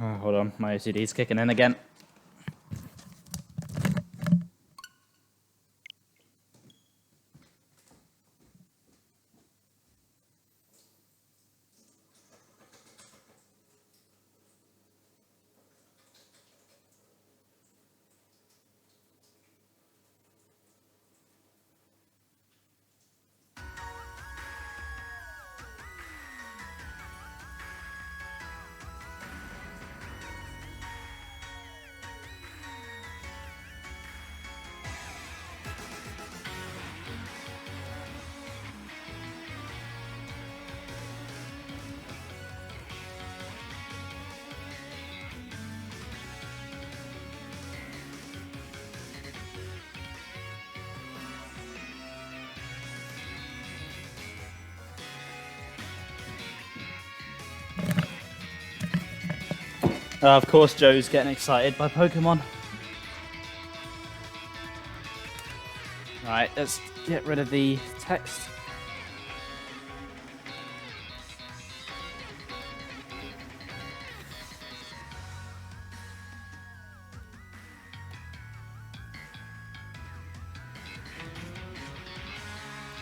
Hold on, my OCD's kicking in again. Of course, Joe's getting excited by Pokemon. Right, let's get rid of the text.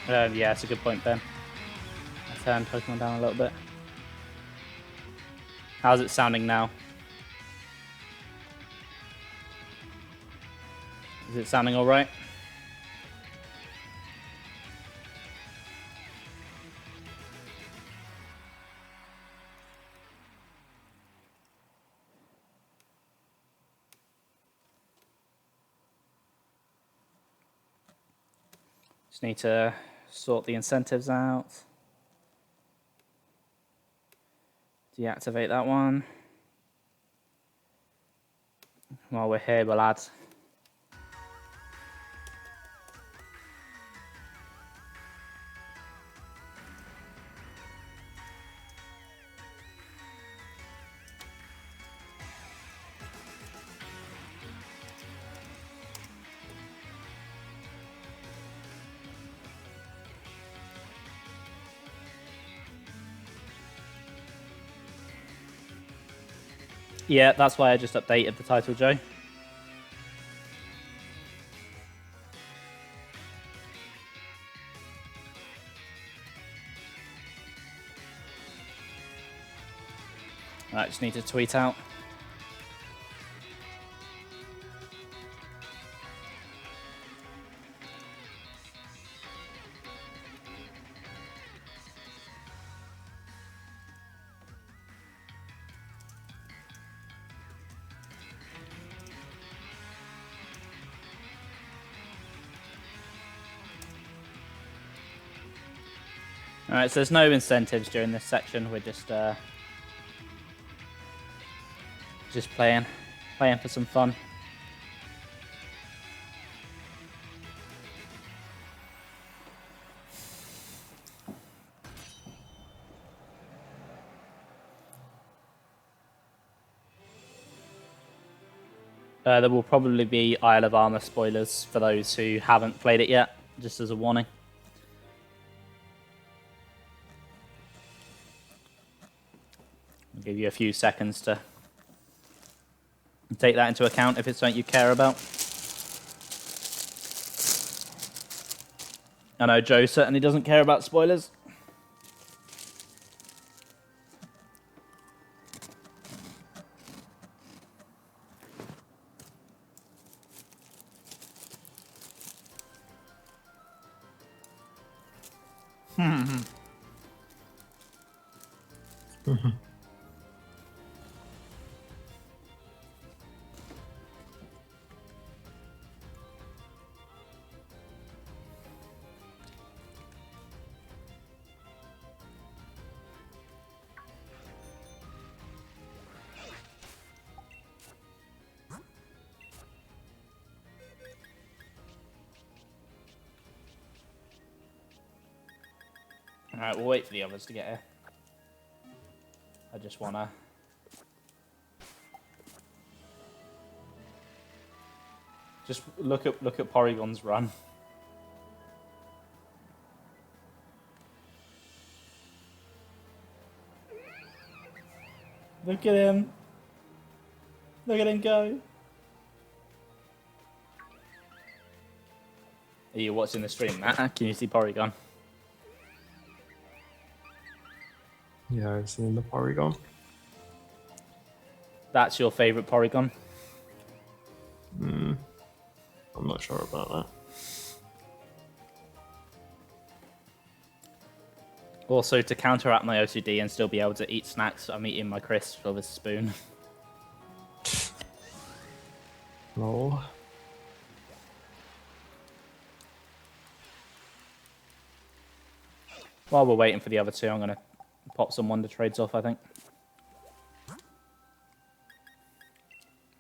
Yeah, it's a good point, Ben. I turned Pokemon down a little bit. How's it sounding now? Is it sounding all right? Just need to sort the incentives out. Deactivate that one. While we're here, we'll add. Yeah, that's why I just updated the title, Joe. I just need to tweet out. Alright, so there's no incentives during this section. We're just playing for some fun. There will probably be Isle of Armor spoilers for those who haven't played it yet, just as a warning. I'll give you a few seconds to take that into account if it's something you care about. I know Joe certainly doesn't care about spoilers. Alright, we'll wait for the others to get here. I just wanna... Just look at Porygon's run. Look at him. Look at him go. Are you watching the stream, Matt? Can you see Porygon? Yeah, I've seen the Porygon. That's your favourite Porygon? I'm not sure about that. Also, to counteract my OCD and still be able to eat snacks, I'm eating my crisps with a spoon. Lol. While we're waiting for the other two, I'm going to pop some Wonder Trades off, I think.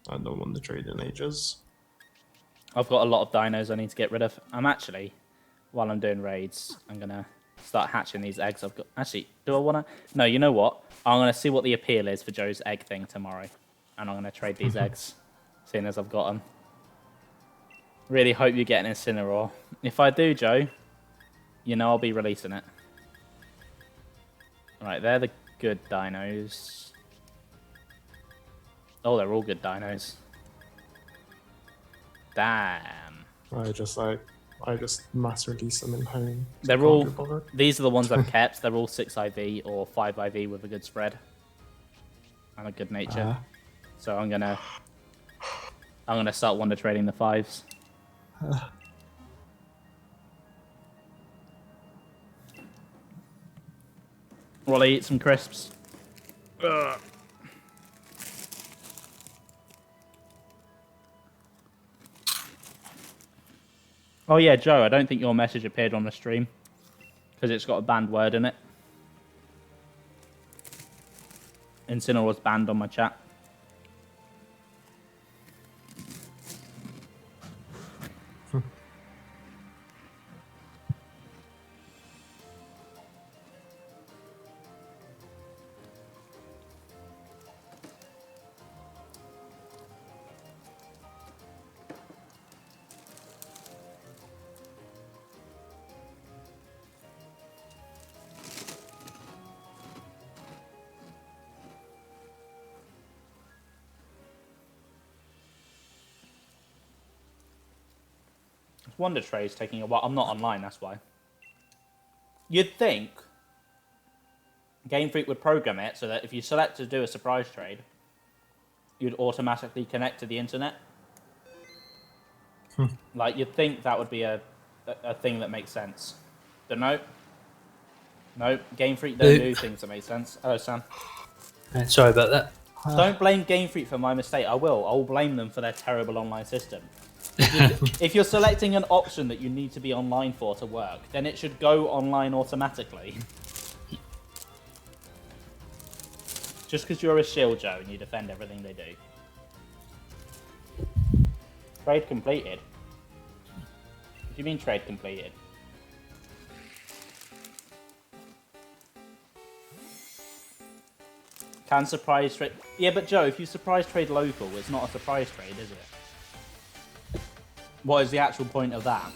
I don't want the trade in ages. I've got a lot of dinos I need to get rid of. I'm actually, while I'm doing raids, I'm going to start hatching these eggs I've got. Actually, do I want to? No, you know what? I'm going to see what the appeal is for Joe's egg thing tomorrow. And I'm going to trade these eggs, seeing as I've got them. Really hope you get an Incineroar. If I do, Joe, you know I'll be releasing it. Right, they're the good dinos. Oh, they're all good dinos. Damn. I just mass release them in home. They're all. These are the ones I've kept. They're all 6 IV or 5 IV with a good spread and a good nature. So I'm gonna start Wonder Trading the 5s. While I eat some crisps. Ugh. Oh yeah, Joe, I don't think your message appeared on the stream because it's got a banned word in it. Incineroar's banned on my chat. Wonder Trade's taking a while. I'm not online, that's why. You'd think Game Freak would program it so that if you select to do a surprise trade, you'd automatically connect to the internet. Like, you'd think that would be a thing that makes sense. But nope. Nope. Game Freak don't do things that make sense. Hello, Sam. Sorry about that. Don't blame Game Freak for my mistake. I will. I'll blame them for their terrible online system. If you're selecting an option that you need to be online for to work, then it should go online automatically. Just because you're a shield, Joe, and you defend everything they do. Trade completed? What do you mean trade completed? Can surprise trade... Yeah, but Joe, if you surprise trade local, it's not a surprise trade, is it? What is the actual point of that?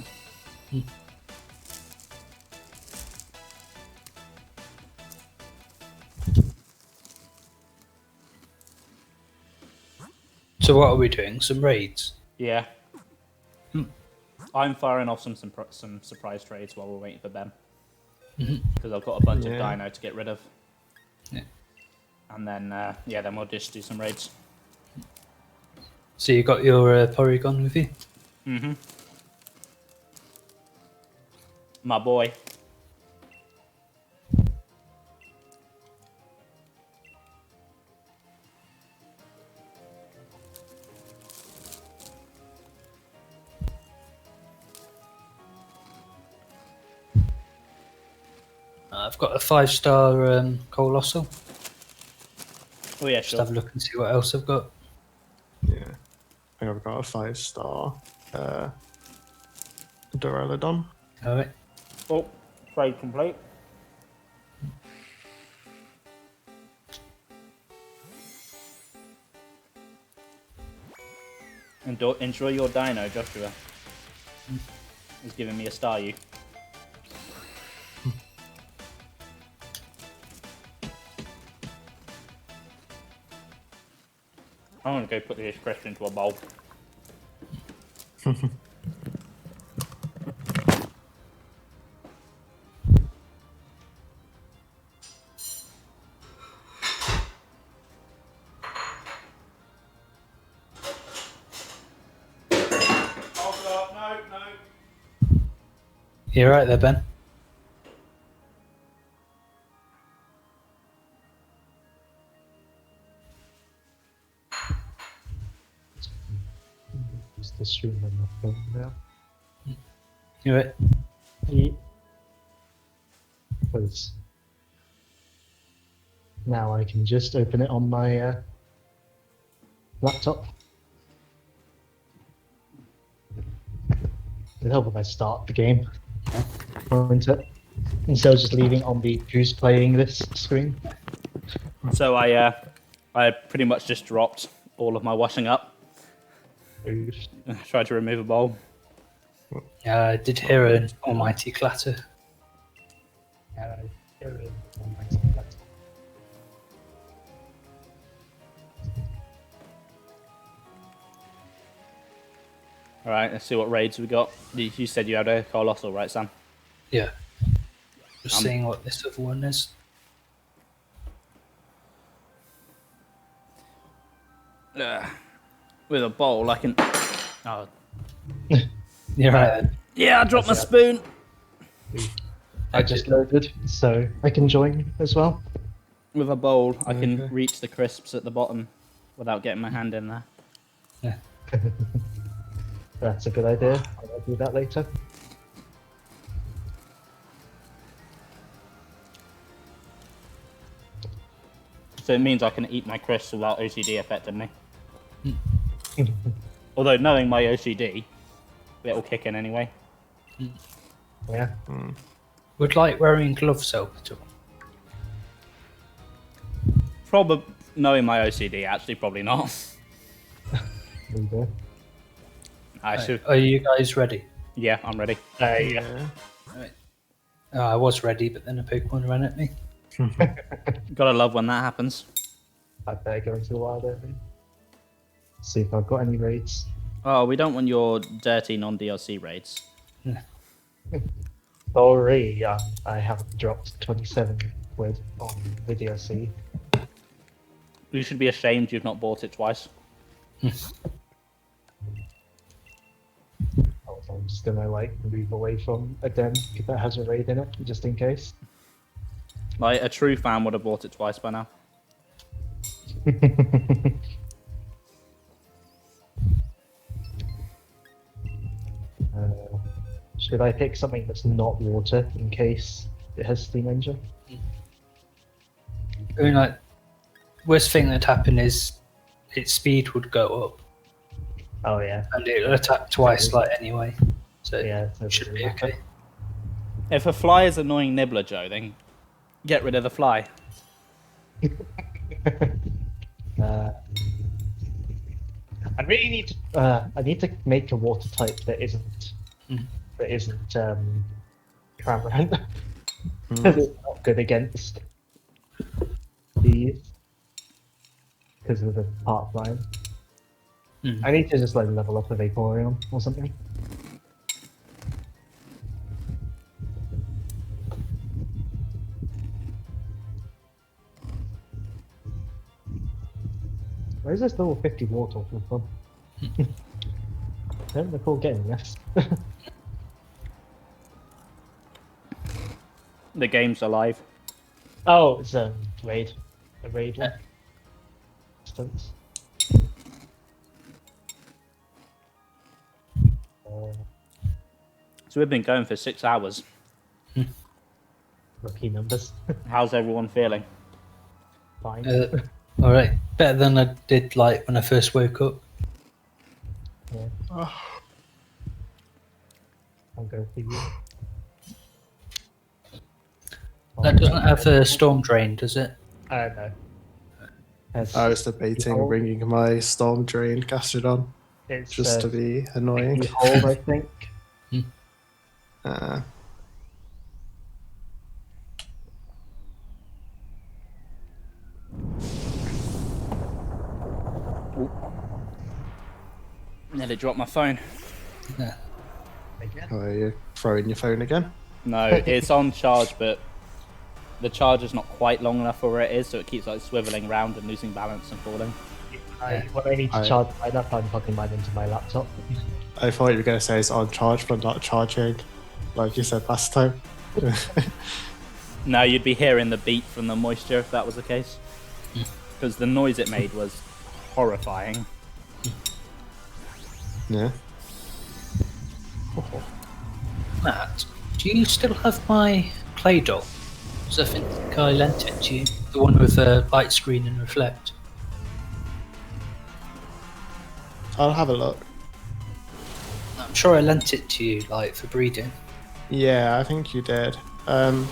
So what are we doing? Some raids? Yeah. I'm firing off some surprise trades while we're waiting for Ben. Because I've got a bunch of dino to get rid of. Yeah. And then, then we'll just do some raids. So you got your Porygon with you? Mm-hmm. My boy. I've got a 5-star Colossal. Oh yeah, Just sure. have a look and see what else I've got. Yeah. I think I've got a 5-star Duraludon. Alright. Oh, trade complete. Enjoy your dino, Joshua. He's giving me a star, you. I'm gonna go put this crisp into a bowl. You right there, Ben? Use the stream on my phone now. You right? Because now I can just open it on my laptop. It'll help if I start the game. Instead of just leaving on the who's playing this screen. So I pretty much just dropped all of my washing up. Oof. Tried to remove a bowl. Yeah, I did hear an almighty clatter. Yeah, All right, let's see what raids we got. You said you had a colossal, right, Sam? Yeah. Just seeing what this other one is. With a bowl, I can. Oh, You're right then. yeah! I dropped my spoon. I just loaded, so I can join as well. With a bowl, I can reach the crisps at the bottom without getting my hand in there. Yeah. That's a good idea. I'll do that later. So it means I can eat my crisps without OCD affecting me. Although knowing my OCD, it'll kick in anyway. Yeah. Would like wearing gloves help at all? Probably knowing my OCD, actually, probably not. There you go. I should. Are you guys ready? Yeah, I'm ready. Yeah. I was ready, but then a Pokemon ran at me. Gotta love when that happens. I better go into the wild area. See if I've got any raids. Oh, we don't want your dirty non-DLC raids. Sorry, I haven't dropped 27 quid on the DLC. You should be ashamed you've not bought it twice. I'm just gonna like move away from a den that has a raid in it, just in case. Like, a true fan would have bought it twice by now. Should I pick something that's not water in case it has steam engine? I mean, like, worst thing that happened is its speed would go up, Oh yeah, and it would attack twice, like anyway. So yeah, it should be okay. If a fly is annoying Nibbler, Joe, then get rid of the fly. I really need to. I need to make a water type that isn't Cramorant. It's not good against these because of the part line. I need to just like level up a Vaporeon or something. Where's this level 50 Wartortle from? I don't recall getting this. The game's alive. Oh, it's a raid one. Instance. So we've been going for 6 hours. Lucky numbers. How's everyone feeling? Fine. All right, better than I did like when I first woke up. Yeah. I'll go for you. That doesn't have a storm drain, does it? I don't know. I was debating Behold. bringing my Storm Drain Gastrodon It's just to be annoying. Behold, I think. Uh, Nearly dropped my phone. Yeah. Again. Or are you throwing your phone again? No, it's on charge, but the charger's not quite long enough for where it is, so it keeps like swiveling round and losing balance and falling. When I need to I- charge mine up, I'm plugging mine into my laptop. I thought you were going to say it's on charge, but not charging, like you said last time. No, you'd be hearing the beat from the moisture if that was the case. Because the noise it made was horrifying. Yeah. Matt, do you still have my Play Doh? Because I think I lent it to you. The one with the light screen and reflect. I'll have a look. I'm sure I lent it to you, like, for breeding. Yeah, I think you did. I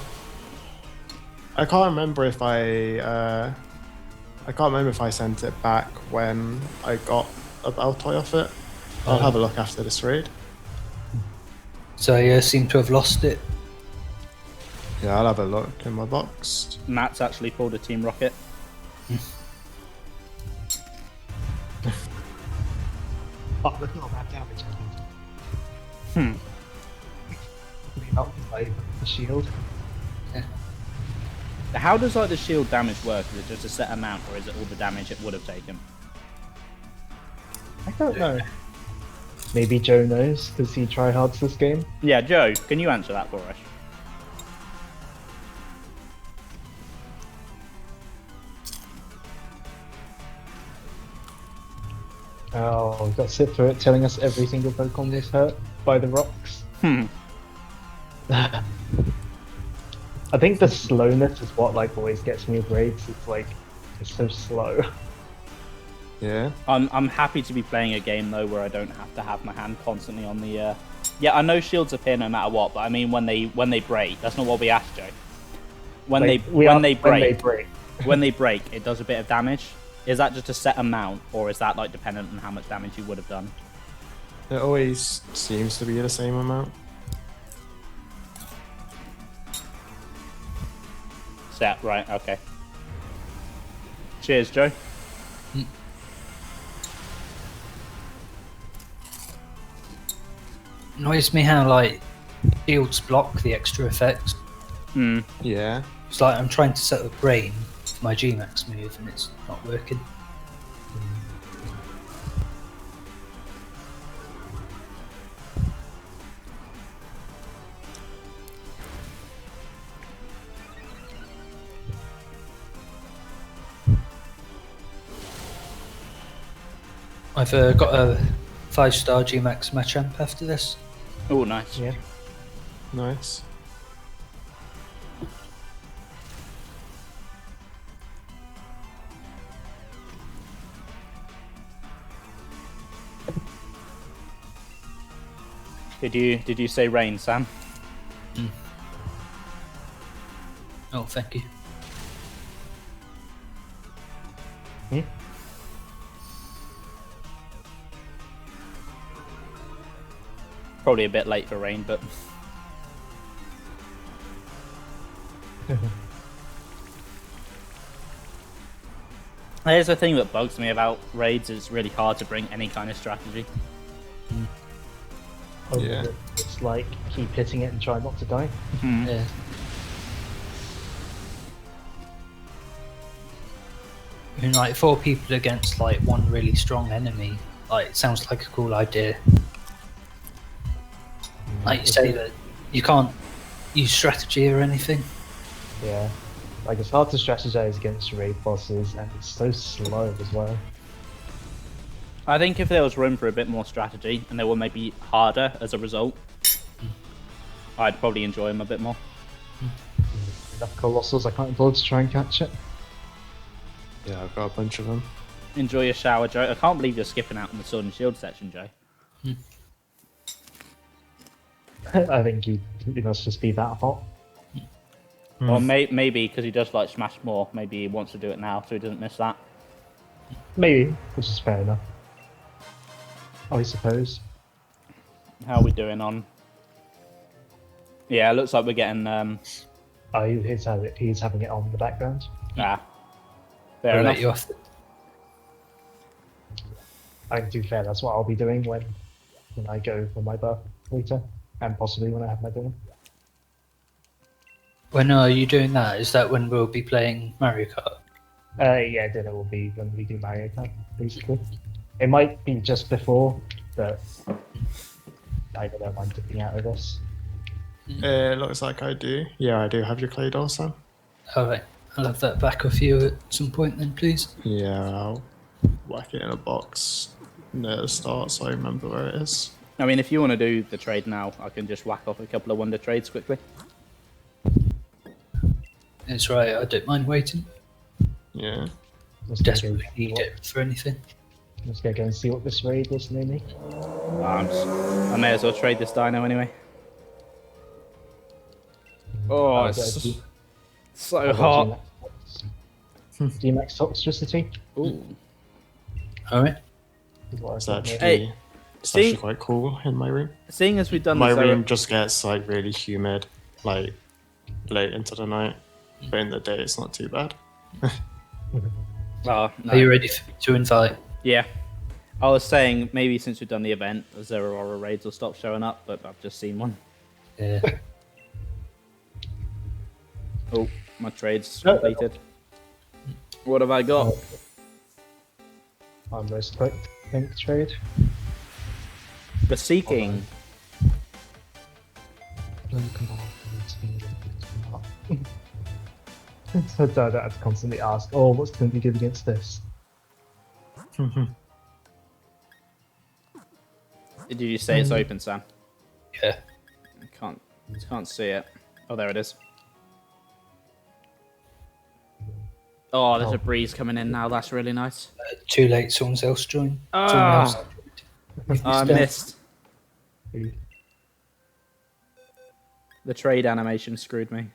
can't remember if I can't remember if I sent it back when I got a Baltoy off it. I'll have a look after this raid. So you seem to have lost it. Yeah, I'll have a look in my box. Matt's actually pulled a Team Rocket. Oh, that's not bad damage. Not like the shield. How does like the shield damage work? Is it just a set amount, or is it all the damage it would have taken? I don't know. Maybe Joe knows because he tryhards this game. Yeah, Joe, can you answer that for us? Oh, we've got to sit through it telling us every single Pokemon was hurt by the rocks. I think the slowness is what like always gets me with raids. It's like it's so slow. Yeah. I'm happy to be playing a game though where I don't have to have my hand constantly on the. Yeah, I know shields appear no matter what, but I mean when they break, that's not what we asked, Joe. When Like, they break, when they break, it does a bit of damage. Is that just a set amount, or is that like dependent on how much damage you would have done? It always seems to be the same amount. Set, right? Okay. Cheers, Joe. Annoys me how like shields block the extra effects. Yeah. It's like I'm trying to set up brain for my Gmax move and it's not working. I've got a 5-star Gmax Machamp after this. Oh, nice. Yeah. Nice. Did you say rain, Sam? Oh, thank you. Probably a bit late for rain, but there's the thing that bugs me about raids. It's really hard to bring any kind of strategy. Yeah. It's like keep hitting it and try not to die. Yeah. I mean, like 4 people against like one really strong enemy. Like, it sounds like a cool idea. Like you say that you can't use strategy or anything. Yeah. Like it's hard to strategize against raid bosses and it's so slow as well. I think if there was room for a bit more strategy and they were maybe harder as a result, I'd probably enjoy them a bit more. Enough colossals, I can't bother to try and catch it. Yeah, I've got a bunch of them. Enjoy your shower, Joe. I can't believe you're skipping out on the Sword and Shield section, Joe. I think he must just be that hot. Or maybe because he does like Smash more, maybe he wants to do it now so he doesn't miss that. Maybe, which is fair enough. I suppose. How are we doing on? Yeah, it looks like we're getting Oh, he's having it on in the background. fair I'll enough. let you off. And to be fair, that's what I'll be doing when I go for my bath later, and possibly when I have my dinner. When are you doing that? Is that when we'll be playing Mario Kart? Yeah, dinner will be when we do Mario Kart, basically. It might be just before, but I don't mind dipping out of this. It looks like I do. Yeah, I do have your clay doll, Sam. Alright, I'll have that back off you at some point then, please. Yeah, I'll whack it in a box near the start so I remember where it is. I mean, if you want to do the trade now, I can just whack off a couple of wonder trades quickly. It's right, I don't mind waiting. Yeah. Desperately need it for anything. Let's go and see what this raid is, maybe. I may as well trade this dino anyway. Oh, it's so hot. G-Max Toxicity. Ooh. Alright. It's actually, Hey, it's see- actually quite cool in my room. Seeing as we've done My this, room just gets like really humid, like late into the night. But in the day, it's not too bad. Oh, no. Are you ready for me to invite? Yeah. I was saying maybe since we've done the event, the Zero Aura raids will stop showing up, but I've just seen one. Yeah. Oh, my trade's completed. What have I got? I'm most quick. Think trade. The Seeking. So I don't have to constantly ask, oh, what's going to be good against this? Did you say it's open, Sam? Yeah. I can't see it. Oh, there it is. Oh, there's a breeze coming in now. That's really nice. Too late, someone else joined. Ah. Someone else. I missed. The trade animation screwed me.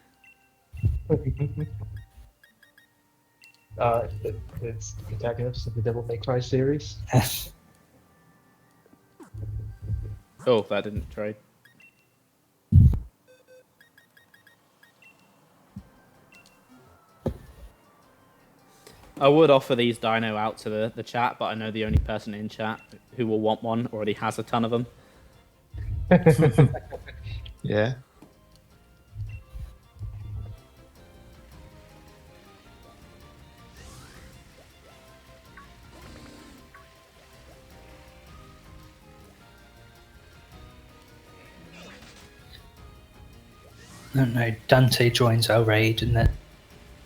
It's the protagonist of the Devil May Cry series. Oh, that didn't trade. I would offer these dino out to the chat, but I know the only person in chat who will want one already has a ton of them. Yeah. I don't know, Dante joins our raid and then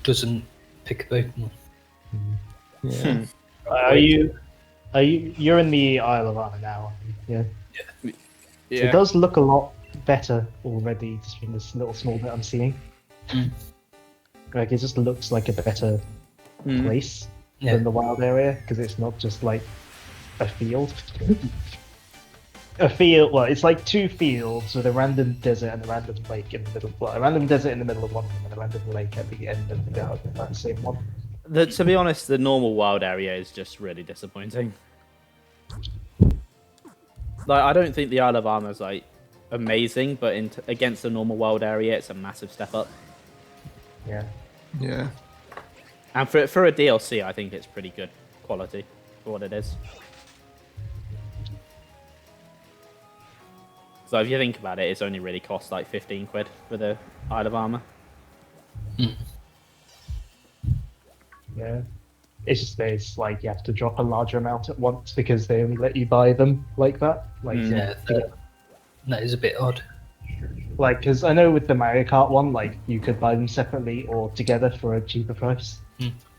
doesn't pick a Pokemon. Yeah. You're in the Isle of Armor now, aren't you? Yeah. Yeah. It does look a lot better already, just from this little small bit I'm seeing. Like, it just looks like a better place Yeah. than the wild area, because it's not just like a field. A field, well, it's like two fields with a random desert and a random lake in the middle. Well, a random desert in the middle of one and a random lake at the end of the garden. That's the same one. To be honest, the normal wild area is just really disappointing. Like, I don't think the Isle of Armor is like amazing, but against the normal wild area, it's a massive step up. Yeah. Yeah. And for a DLC, I think it's pretty good quality for what it is. So if you think about it, it's only really cost like 15 quid for the Isle of Armor. Yeah. It's just that it's like you have to drop a larger amount at once because they only let you buy them like that. Like, Yeah, that is a bit odd. like, because I know with the Mario Kart one, like, you could buy them separately or together for a cheaper price.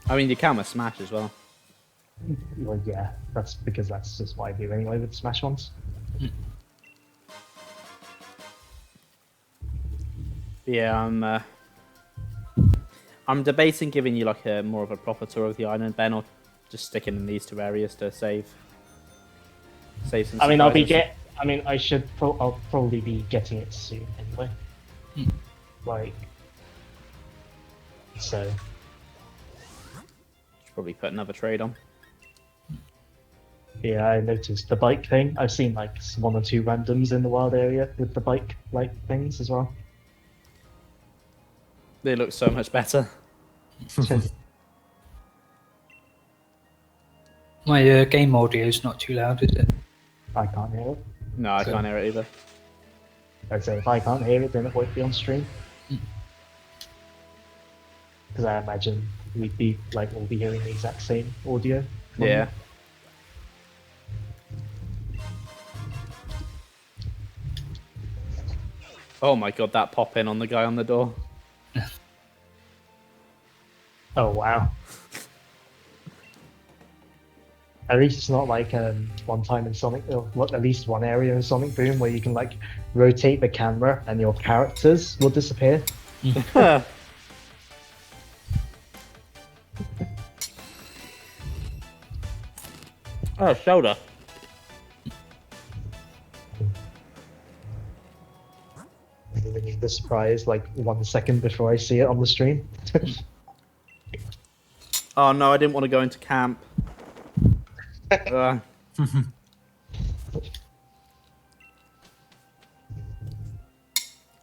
I mean, you can with Smash as well. Well, yeah, that's because that's just what I do anyway with Smash ones. Yeah, I'm debating giving you like a more of a proper tour of the island, Ben, or just sticking in these two areas to save some. I mean, surprises. I'll probably be getting it soon anyway. Like, so. Should probably put another trade on. Yeah, I noticed the bike thing. I've seen like one or two randoms in the wild area with the bike like things as well. They look so much better. My game audio is not too loud, is it? I can't hear it. No, I So- can't hear it either. I'd say if I can't hear it, then it won't be on stream. Because I imagine we'd be like we'll be hearing the exact same audio. from Yeah. Oh my god, that pop in on the guy on the door. Oh wow. At least it's not like one time in Sonic, or at least one area in Sonic Boom where you can like rotate the camera and your characters will disappear. Oh, shoulder. I'm giving you the surprise like 1 second before I see it on the stream. Oh no, I didn't want to go into camp. Uh,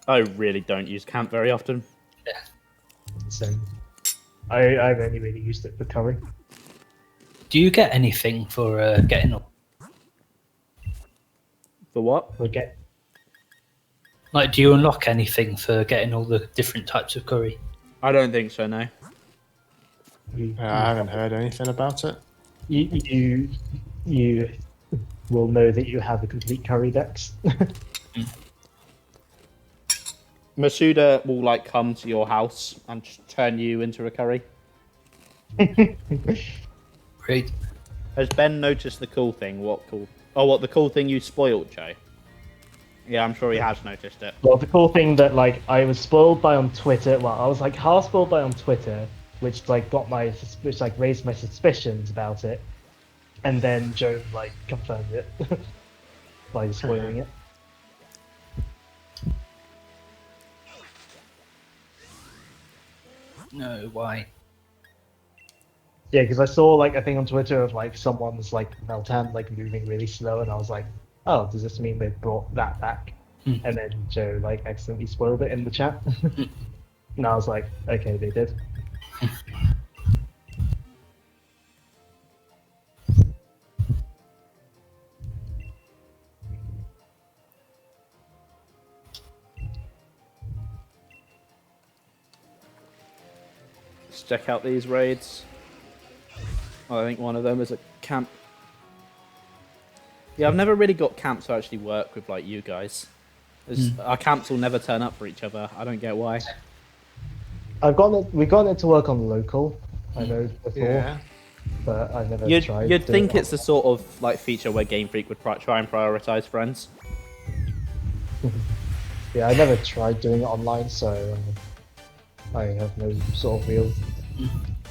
I really don't use camp very often. So I've only really used it for curry. Do you get anything for getting up? For what? We'll get Like, do you unlock anything for getting all the different types of curry? I don't think so, no. I haven't heard anything about it. you will know that you have a complete curry dex. Masuda will like come to your house and just turn you into a curry. Great. Has Ben noticed the cool thing? What cool? Oh, what the cool thing you spoiled, Joe? Yeah, I'm sure he has noticed it. Well, the cool thing that like I was spoiled by on Twitter. Well, I was like half spoiled by on Twitter, which like which like raised my suspicions about it, and then Joe like confirmed it by spoiling it. No, why? Yeah, because I saw like a thing on Twitter of like someone's like Meltan like moving really slow, and I was like, oh, does this mean they brought that back? And then Joe like accidentally spoiled it in the chat, and I was like, okay, they did. Let's check out these raids. Oh, I think one of them is a camp. Yeah, I've never really got camps to actually work with like you guys. Our camps will never turn up for each other. I don't get why. We've gotten it to work on local. I know before, Yeah. but I never You'd tried. you'd to- think it's the sort of like feature where Game Freak would try and prioritize friends. Yeah, I never tried doing it online, so I have no sort of real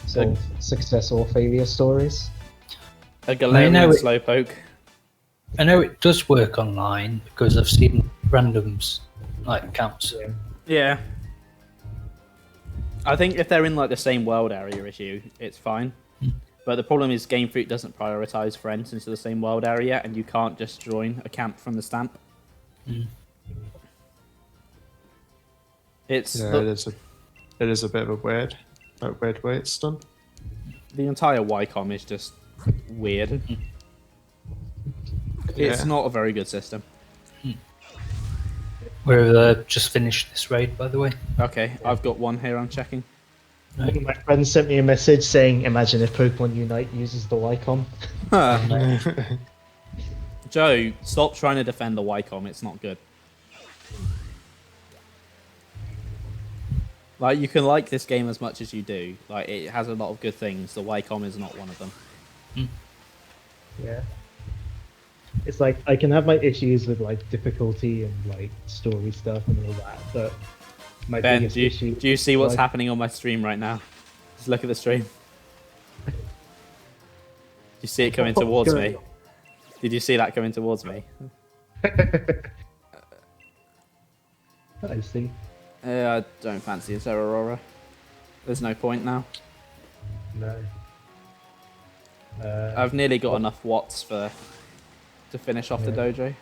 sort of success or failure stories. A Galarian know it- Slowpoke. I know it does work online because I've seen randoms like camps. Yeah. Yeah. I think if they're in like the same world area as you, it's fine. But the problem is Game Freak doesn't prioritize friends into the same world area, and you can't just join a camp from the stamp. It's Yeah, it is a bit of a weird way it's done. the entire YCOM is just weird. It's Yeah. not a very good system. We've just finished this raid, by the way. Okay, I've got one here. I'm checking. My friend sent me a message saying, "Imagine if Pokemon Unite uses the Wycom." Joe, stop trying to defend the YCOM. It's not good. Like, you can like this game as much as you do. Like, it has a lot of good things. The YCOM is not one of them. Yeah. It's like I can have my issues with like difficulty and like story stuff and all that, but my Ben, biggest issue. do you see what's like, happening on my stream right now? Just look at the stream. Do you see it coming towards me? Did you see that coming towards me? I see. I don't fancy a Zeraora. There's no point now. No. I've nearly got enough watts to finish off the Yeah. dojo.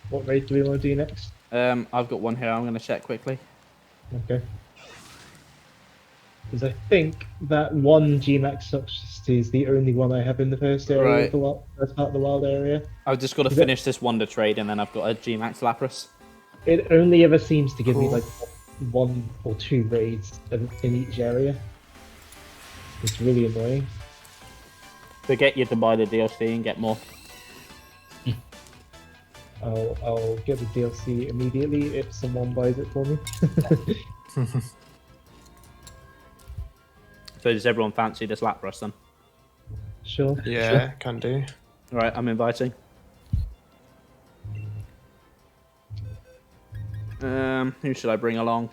What raid do we want to do next? I've got one here. I'm going to check quickly. Okay. Because I think that one Gmax Toxicity is the only one I have in the first area Right. of the wild, first part of the wild area. I've just got to Is it- finish this Wonder trade, and then I've got a Gmax Lapras. It only ever seems to give me Cool. like 1 or 2 raids in each area. It's really annoying. Forget you to buy the DLC and get more. I'll get the DLC immediately if someone buys it for me. So does everyone fancy this Lapras then? Sure. Yeah, can do. Right, I'm inviting. Who should I bring along?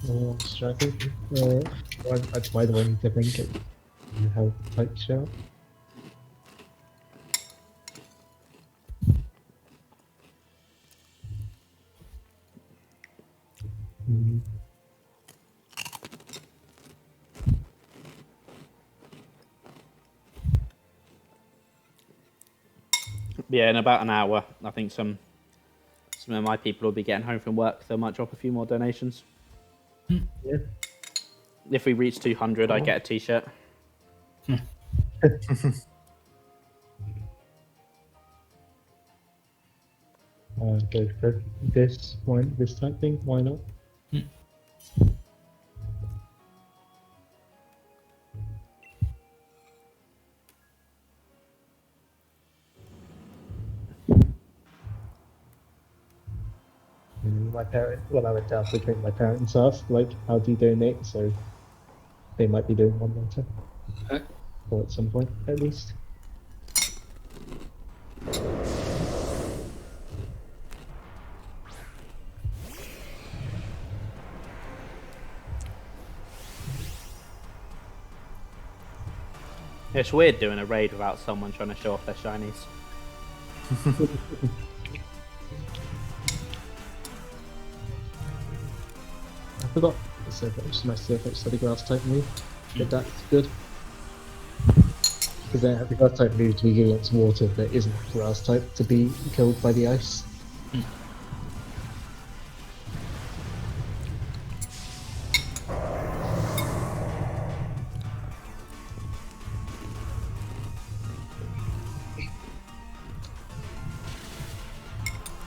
Oh, striking. That's why do I need to think it? You have type shot. Mm. Yeah, in about an hour, I think some of my people will be getting home from work. They might drop a few more donations. Yeah. If we reach 200, I get a T-shirt. Go for this one, this type thing. Why not? My parent, when I went down to drink, my parents asked, like, how do you donate? So they might be doing one later. Okay. Or at some point, at least. It's weird doing a raid without someone trying to show off their shinies. I forgot the surface, my surface study grass type move, but that's good. Because then the grass type move to be against water that isn't grass type to be killed by the ice.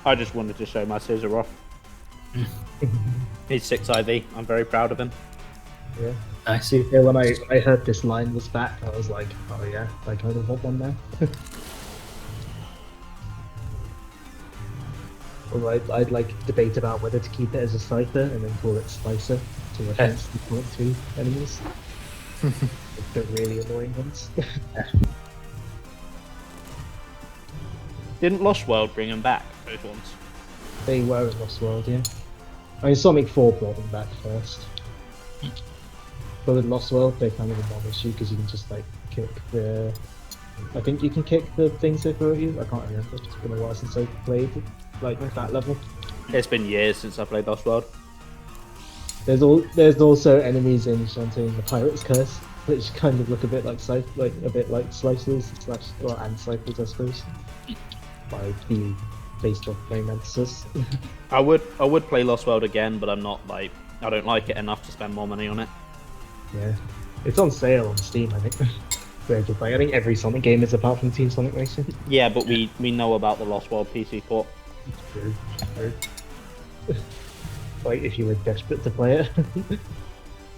I just wanted to show my scissor off. He's 6 IV. I'm very proud of him. Yeah. Nice. See, yeah, when I heard this line was back, I was like, oh yeah, I kind of want one now. Or I'd like debate about whether to keep it as a Scyther and then call it Slicer to reference the point 2 enemies. The really annoying ones. Didn't Lost World bring him back, those ones? They were in Lost World, yeah. I mean, Sonic 4 brought them back first. But with Lost World, they kind of admonish you because you can just like kick the. I think you can kick the things they throw at you. I can't remember. It's been a while since I played like that level. It's been years since I played Lost World. There's also enemies in Shantae the Pirate's Curse, which kind of look a bit like a bit like slicers and cycles, I suppose. Like the based off Flame Mantises. I would play Lost World again, but I'm not like I don't like it enough to spend more money on it. Yeah, it's on sale on Steam, I think. Where just like I think every Sonic game is apart from Team Sonic Racing. Yeah, but we know about the Lost World PC port. True. Like if you were desperate to play it,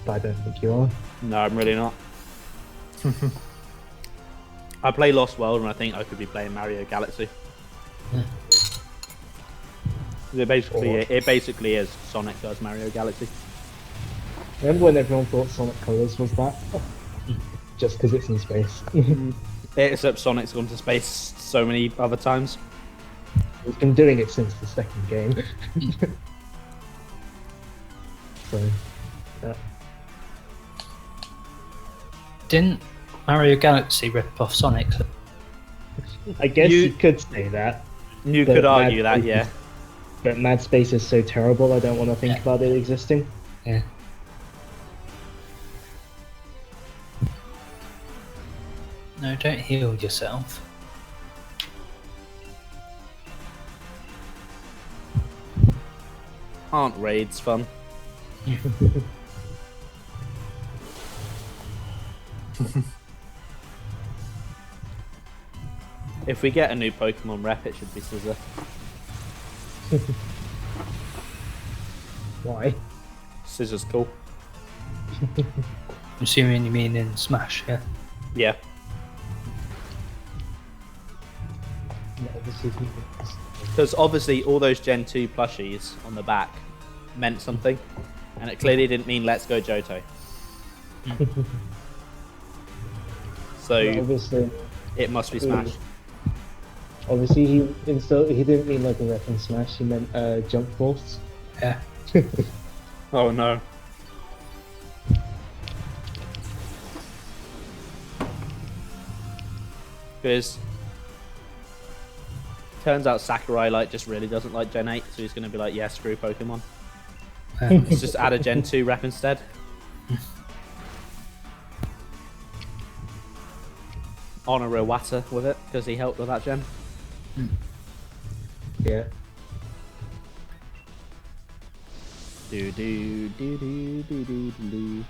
but I don't think you are. No, I'm really not. I play Lost World, and I think I could be playing Mario Galaxy. It basically is Sonic does Mario Galaxy. Remember when everyone thought Sonic Colors was that? Just because it's in space. Except Sonic's gone to space so many other times. We've been doing it since the second game. So, yeah. Didn't Mario Galaxy rip off Sonic? I guess you could say that. You But could argue Mad that, Space yeah. is- But Mad Space is so terrible, I don't want to think Yeah. about it existing. Yeah. No, don't heal yourself. Aren't raids fun? If we get a new Pokemon rep, it should be Scissor. Why? Scissor's cool. I'm assuming you mean in Smash, yeah? Yeah. No, this is Because obviously all those Gen 2 plushies on the back meant something, and it clearly didn't mean Let's Go Johto. So obviously, it must be Smash. obviously he didn't mean like a rep in Smash. He meant jump force. Yeah. Oh no. Because turns out Sakurai like just really doesn't like Gen 8, so he's gonna be like, yeah, screw Pokemon. Let's just add a Gen 2 rep instead. Honor Iwata with it, because he helped with that gen. Yeah. Do do do do do do do.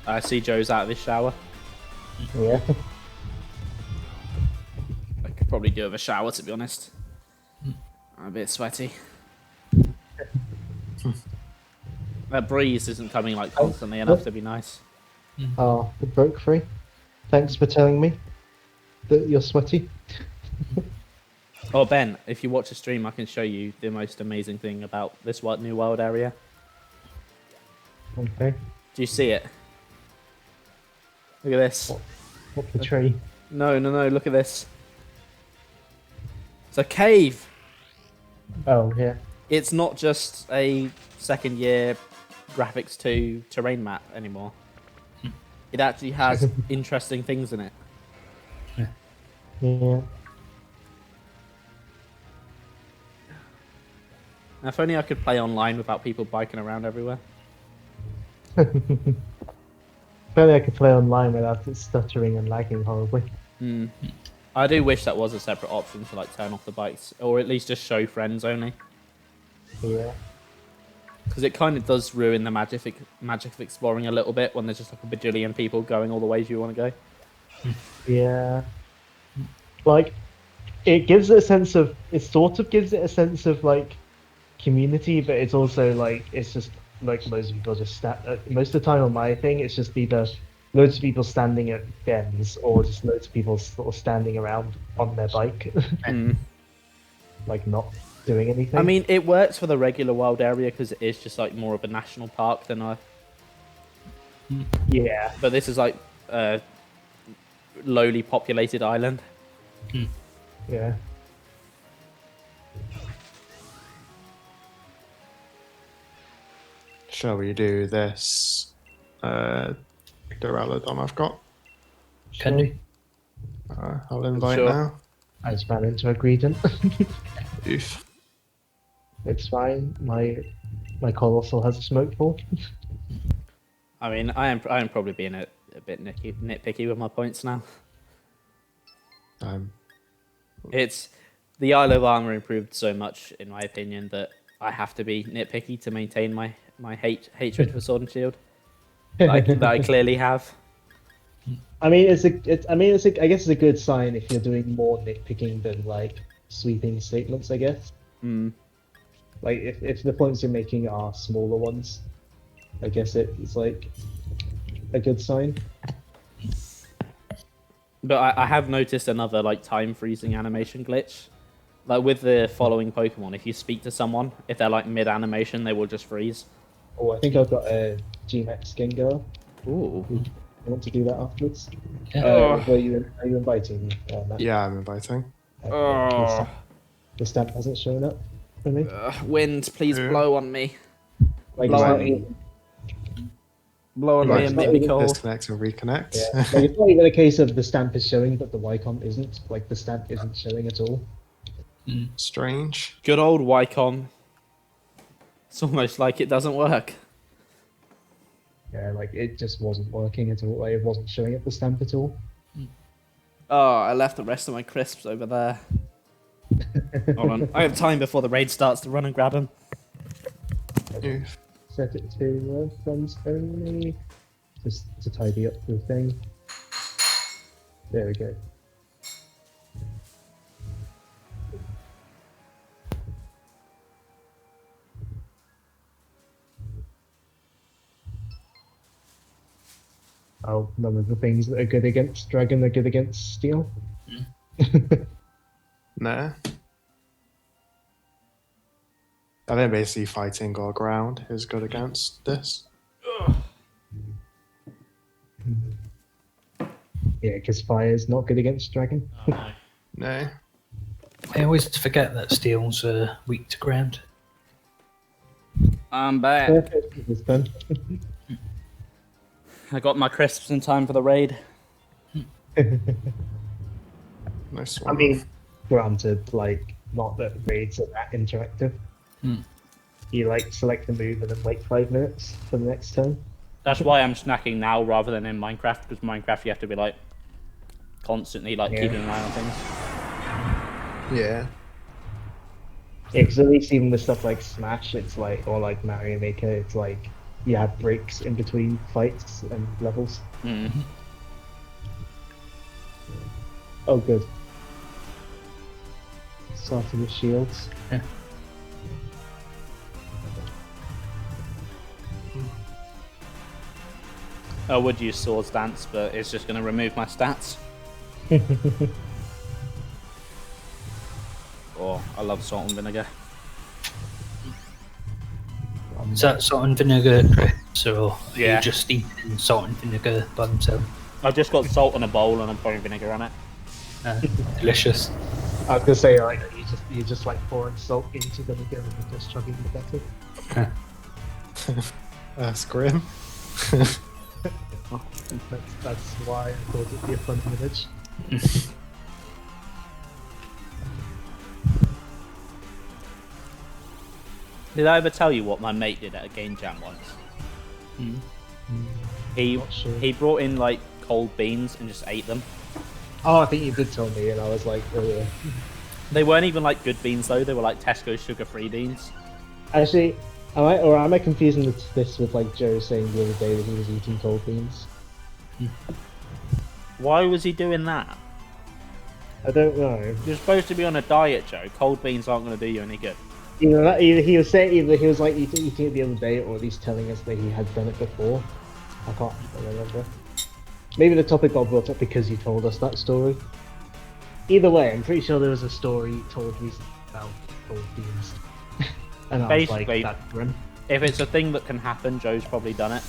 I see Joe's out of his shower. Yeah. I could probably do with a shower, to be honest. I'm a bit sweaty. That breeze isn't coming like constantly enough to be nice. Oh, it broke free. Thanks for telling me that you're sweaty. Oh, Ben, if you watch a stream, I can show you the most amazing thing about this new wild area. Okay. Do you see it? Look at this. What the tree? No, look at this. It's a cave. Oh, yeah. It's not just a second year graphics 2 terrain map anymore. It actually has interesting things in it. Yeah. Now, if only I could play online without people biking around everywhere. If only I could play online without it stuttering and lagging horribly. I do wish that was a separate option to like turn off the bikes, or at least just show friends only. Yeah. Because it kind of does ruin the magic of exploring a little bit when there's just like a bajillion people going all the ways you want to go. Yeah. Like, it gives it a sense of, it sort of gives it a sense of like community, but it's also like, it's just like loads of people just most of the time on my thing, it's just either loads of people standing at dens or just loads of people sort of standing around on their bike, like not doing anything. I mean, it works for the regular wild area because it is just like more of a national park than a. Yeah. But this is like a lowly populated island. Yeah. Shall we do this Duraludon I've got? Can do. I'll invite Sure. now. I just ran into a Greedent. Oof. It's fine. My Colossal has a smoke ball. I mean, I am probably being a bit nitpicky with my points now. It's the Isle of Armor improved so much, in my opinion, that I have to be nitpicky to maintain my hatred for Sword and Shield that I clearly have. I guess it's a good sign if you're doing more nitpicking than like sweeping statements. I guess. Like if the points you're making are smaller ones, I guess it's like a good sign. But I have noticed another like time freezing animation glitch. Like with the following Pokemon, if you speak to someone, if they're like mid animation, they will just freeze. Oh, I think I've got a Gmax Gengar. Ooh. I want to do that afterwards. Yeah. Are you inviting me? Matt? Yeah, I'm inviting. The stamp hasn't shown up for me. Wind, please blow on me. Like, blow it's on not me. even- Blow on Right, me and make me cold. Disconnect and reconnect. Yeah. Like, it's not even a case of the stamp is showing, but the Wycombe isn't. Like, the stamp isn't showing at all. Strange. Good old Wycom. It's almost like it doesn't work. Yeah, like, it just wasn't working at all. Like, it wasn't showing up the stamp at all. Oh, I left the rest of my crisps over there. Hold on. I have time before the raid starts to run and grab them. Oof. Set it to friends only, just to tidy up the thing. There we go. Oh, none of the things that are good against dragon are good against steel. No. I think basically fighting or ground is good against this. Yeah, because fire is not good against dragon. No. I always forget that steel's weak to ground. I'm back. Perfect this time. I got my crisps in time for the raid. Nice I one. mean, granted, like, not that raids are that interactive. You like select the move and then wait 5 minutes for the next turn. That's why I'm snacking now rather than in Minecraft, because Minecraft you have to be like constantly like Yeah. keeping an eye on things. Yeah. Yeah, because at least even with stuff like Smash, it's like, or like Mario Maker, it's like you have breaks in between fights and levels. Oh, good. Starting with shields. Yeah. I would use Swords Dance, but it's just going to remove my stats. Oh, I love salt and vinegar. Is that salt and vinegar crisps, or are Yeah. you just eating salt and vinegar by themselves? I've just got salt in a bowl and I'm pouring vinegar on it. Delicious. I was gonna say, like, you just like pouring salt into the vinegar and you're just chugging the better. That's grim. That's why I thought it'd be a fun image. Did I ever tell you what my mate did at a game jam once? He Not sure. he brought in like cold beans and just ate them. Oh, I think you did tell me, and I was like, oh yeah. They weren't even like good beans though. They were like Tesco sugar-free beans. Actually, am I confusing this with like Joe saying the other day that he was eating cold beans? Why was he doing that? I don't know. You're supposed to be on a diet, Joe. Cold beans aren't going to do you any good. Either he was saying, either he was like eating it the other day, or at least telling us that he had done it before. I can't remember. Maybe the topic got brought up because he told us that story. Either way, I'm pretty sure there was a story told recently about cold beans. And I was Basically- like, that's grim. If it's a thing that can happen, Joe's probably done it.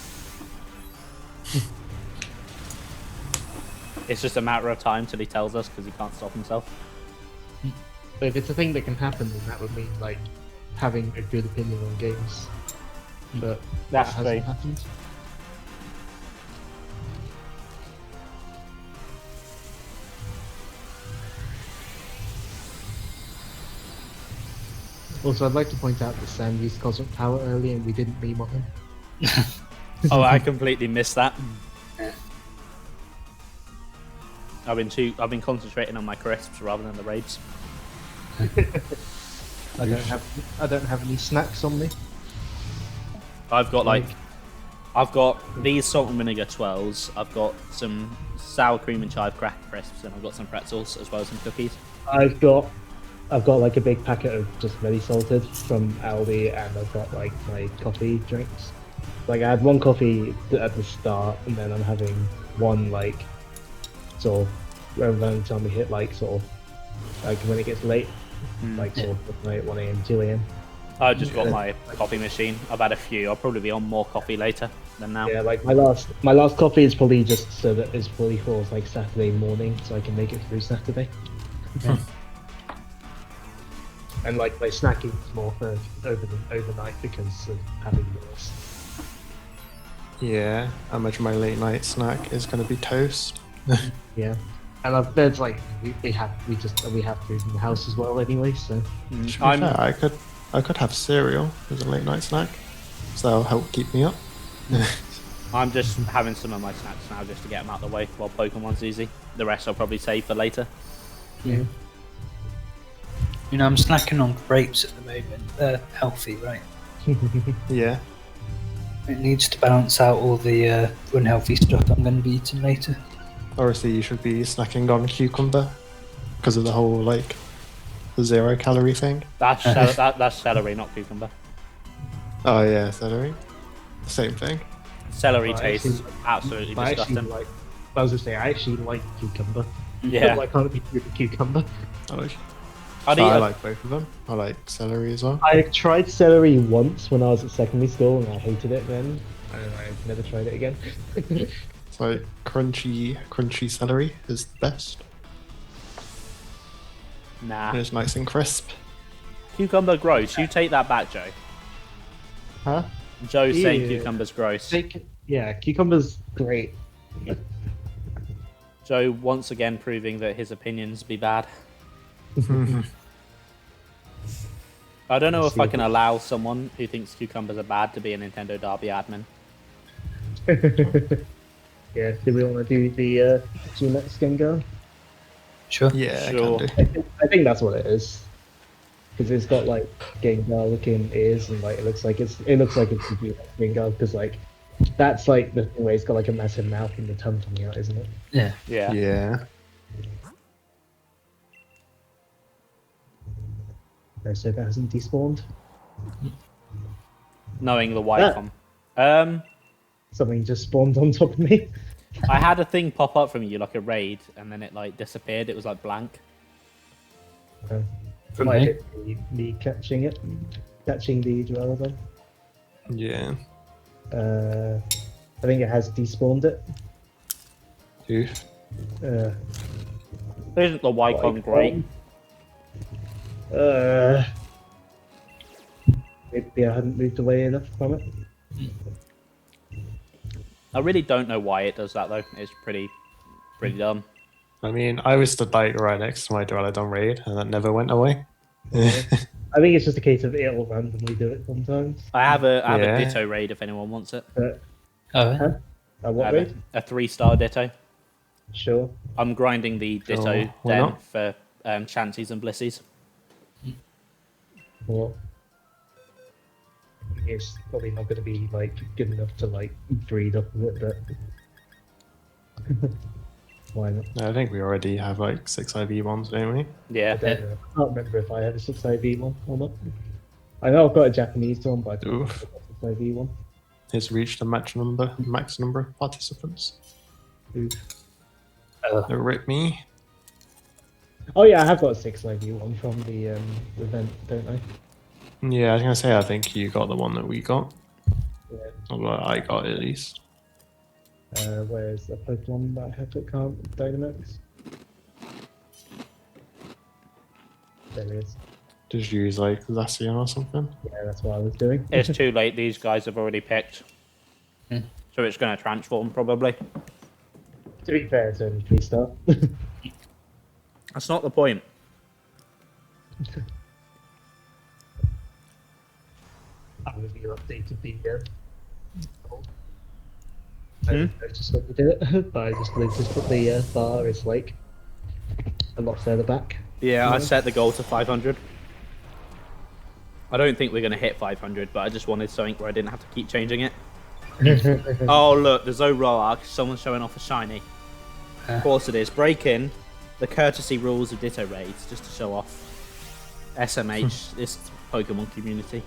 It's just a matter of time till he tells us because he can't stop himself. But if it's a thing that can happen, then that would mean like having a good opinion on games. But That's that true. hasn't happened. Also, I'd like to point out that Sam used Cosmic Power earlier and we didn't meme on him. Oh, I completely missed that. I've been concentrating on my crisps rather than the raids. I don't have any snacks on me. I've got these salt and vinegar twirls. I've got some sour cream and chive cracker crisps, and I've got some pretzels as well as some cookies. I've got like a big packet of just ready salted from Aldi, and I've got like my coffee drinks. Like I had one coffee at the start, and then I'm having one like sort of around the time we hit like sort of like when it gets late, like sort of like 1 a.m., 2 a.m. I've just got my coffee machine. I've had a few. I'll probably be on more coffee later than now. Yeah, like my last coffee is probably just so that it's fully for like Saturday morning, so I can make it through Saturday. And like my snacking is more for overnight because of having meals. Yeah, I imagine my late night snack is going to be toast. Yeah, and there's like we have food in the house as well anyway. So To be fair, I could have cereal as a late night snack, so that'll help keep me up. I'm just having some of my snacks now just to get them out of the way while Pokemon's easy. The rest I'll probably save for later. Yeah. You know, I'm snacking on grapes at the moment. They're healthy, right? Yeah. It needs to balance out all the unhealthy stuff I'm going to be eating later. Obviously, you should be snacking on cucumber because of the whole like the 0 calorie thing. That's that's celery, not cucumber. Oh yeah, celery. Same thing. Celery Well, tastes actually- absolutely I actually disgusting. like. I was gonna say I actually like cucumber. Yeah. Why can't it be cucumber? I like, I'd so eat I a- like both of them. I like celery as well. I tried celery once when I was at secondary school and I hated it then. And I've never tried it again. It's like crunchy celery is the best. Nah. And it's nice and crisp. Cucumber gross. You take that back, Joe. Huh? Joe's saying Ew. cucumber's gross. Yeah, cucumber's great. Joe once again proving that his opinions be bad. I don't know if I can allow someone who thinks cucumbers are bad to be a Nintendo Derby admin. Yeah, do we want to do the G-Max Gengar? Sure. Yeah, Sure. I can do. I think that's what it is. Because it's got like Gengar looking ears and like it looks like it's a G-Max Gengar because like that's like the thing where it's got like a massive mouth and the tongue coming out, isn't it? Yeah. Yeah. Yeah. No, so that hasn't despawned. Knowing the Wycom. Something just spawned on top of me. I had a thing pop up from you like a raid, and then it like disappeared. It was like blank. From Might me? hit me catching the Duraludon. Yeah. I think it has despawned it. Oof. Isn't the Wycom great? Maybe I hadn't moved away enough from it. I really don't know why it does that though. It's pretty dumb. I mean, I was stood like right next to my Duraludon raid, and that never went away. I think it's just a case of it'll randomly do it sometimes. I have a Yeah. Ditto raid if anyone wants it. But Oh, Huh? I what have raid? a 3-star Ditto. Sure. I'm grinding the Ditto Sure, why den not? for Chanseys and Blissies. Well, it's probably not going to be like good enough to like breed up with it, but why not? I think we already have like 6 IV ones, don't we? Yeah. I don't know. I can't remember if I have a 6 IV one or not. I know I've got a Japanese one, but I don't know if I've got a 6 IV one. It's reached the max number of participants. Oof. They rip me. Oh yeah, I have got a 6 IV one from the event, don't I? Yeah, I was gonna say I think you got the one that we got. Yeah. Or what I got at least. Where's the Pokemon that I have that can't Dynamax? There it is. Did you use like Zacian or something? Yeah, that's what I was doing. It's too late. These guys have already picked. Hmm. So it's going to transform probably. To be fair, it's only 3-star. That's not the point. I will be updated the goal. I Hmm? didn't notice when we did it, but I just noticed that the bar is like a lot further back. Yeah, I Yeah. set the goal to 500. I don't think we're going to hit 500, but I just wanted something where I didn't have to keep changing it. Oh, look, there's Zoroark. Someone's showing off a shiny. Of course it is. Break in the courtesy rules of Ditto raids just to show off SMH, this Pokemon community.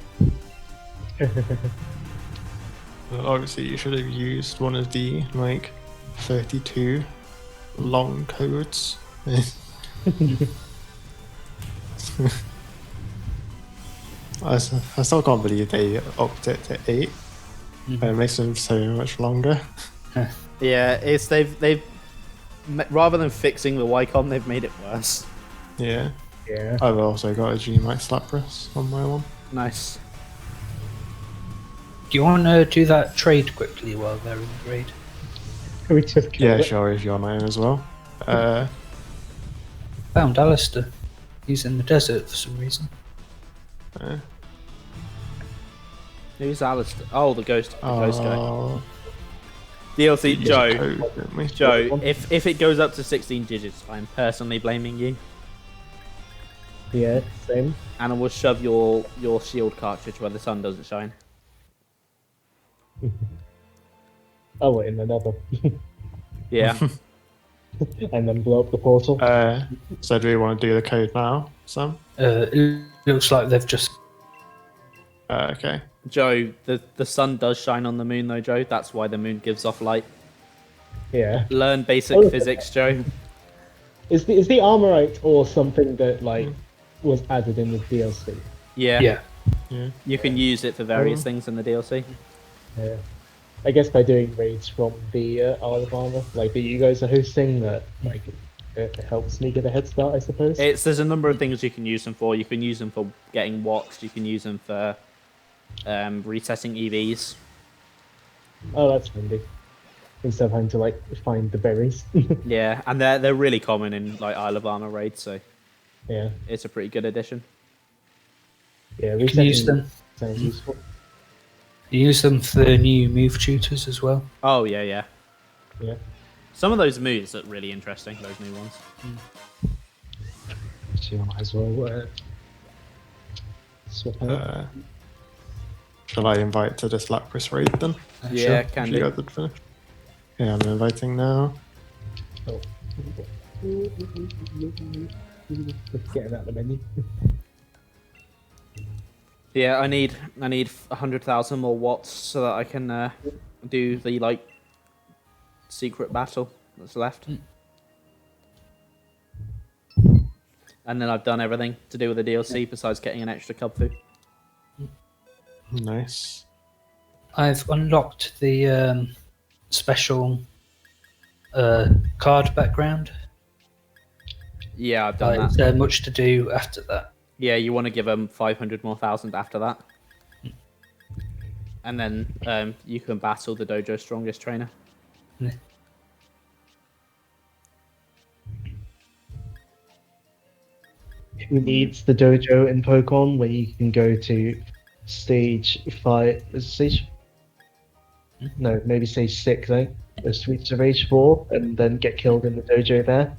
Well, obviously, you should have used one of the like 32 long codes. I still can't believe they upped it to 8. It makes them so much longer. Yeah, it's they've rather than fixing the Wycom, they've made it worse. Yeah. Yeah. I've also got a G-Max Lapras on my one. Nice. do you want to do that trade quickly while they're in the raid? We just killed Yeah, it. sure, if you're on my own as well. Found Alistair. He's in the desert for some reason. Who's Alistair? Oh, the ghost guy. Oh, DLC, Use a Joe. code, didn't we? Joe, if it goes up to 16 digits, I'm personally blaming you, Yeah, same. and I will shove your shield cartridge where the sun doesn't shine. Oh, wait, in another. Yeah. And then blow up the portal. So do we want to do the code now, Sam? It looks like they've just. Okay. Joe, the sun does shine on the moon, though, Joe. That's why the moon gives off light. Yeah. Learn basic Oh. physics, Joe. Is the armorite or something that like was added in the DLC? Yeah. Yeah. You can use it for various things in the DLC. Yeah. I guess by doing raids from the Isle of Armor, like that you guys are hosting, that like it helps me get a head start, I suppose. There's a number of things you can use them for. You can use them for getting watched. You can use them for resetting EVs. Oh, that's handy. Instead of having to like find the berries. Yeah, and they're really common in like Isle of Armor raids, so Yeah. it's a pretty good addition. Yeah, You can use resetting them. sounds useful. You use them for the new move tutors as well. Oh yeah. Yeah. Some of those moves look really interesting. Those new ones. So I might as well swap out. Shall I invite to this Lapras raid then? Yeah, If can you do. guys would finish. Yeah, I'm inviting now. Oh. Let's get it out of the menu. Yeah, I need 100,000 more watts so that I can do the like secret battle that's left. And then I've done everything to do with the DLC besides getting an extra Cubfu. Nice. I've unlocked the special card background. Yeah, I've done Is that. there much to do after that? Yeah, you want to give them 500 more thousand after that. And then you can battle the dojo's strongest trainer. Who needs the dojo in Pokemon where you can go to stage 5? Is it stage? No, maybe stage 6, eh? The Streets of Rage 4, and then get killed in the dojo there.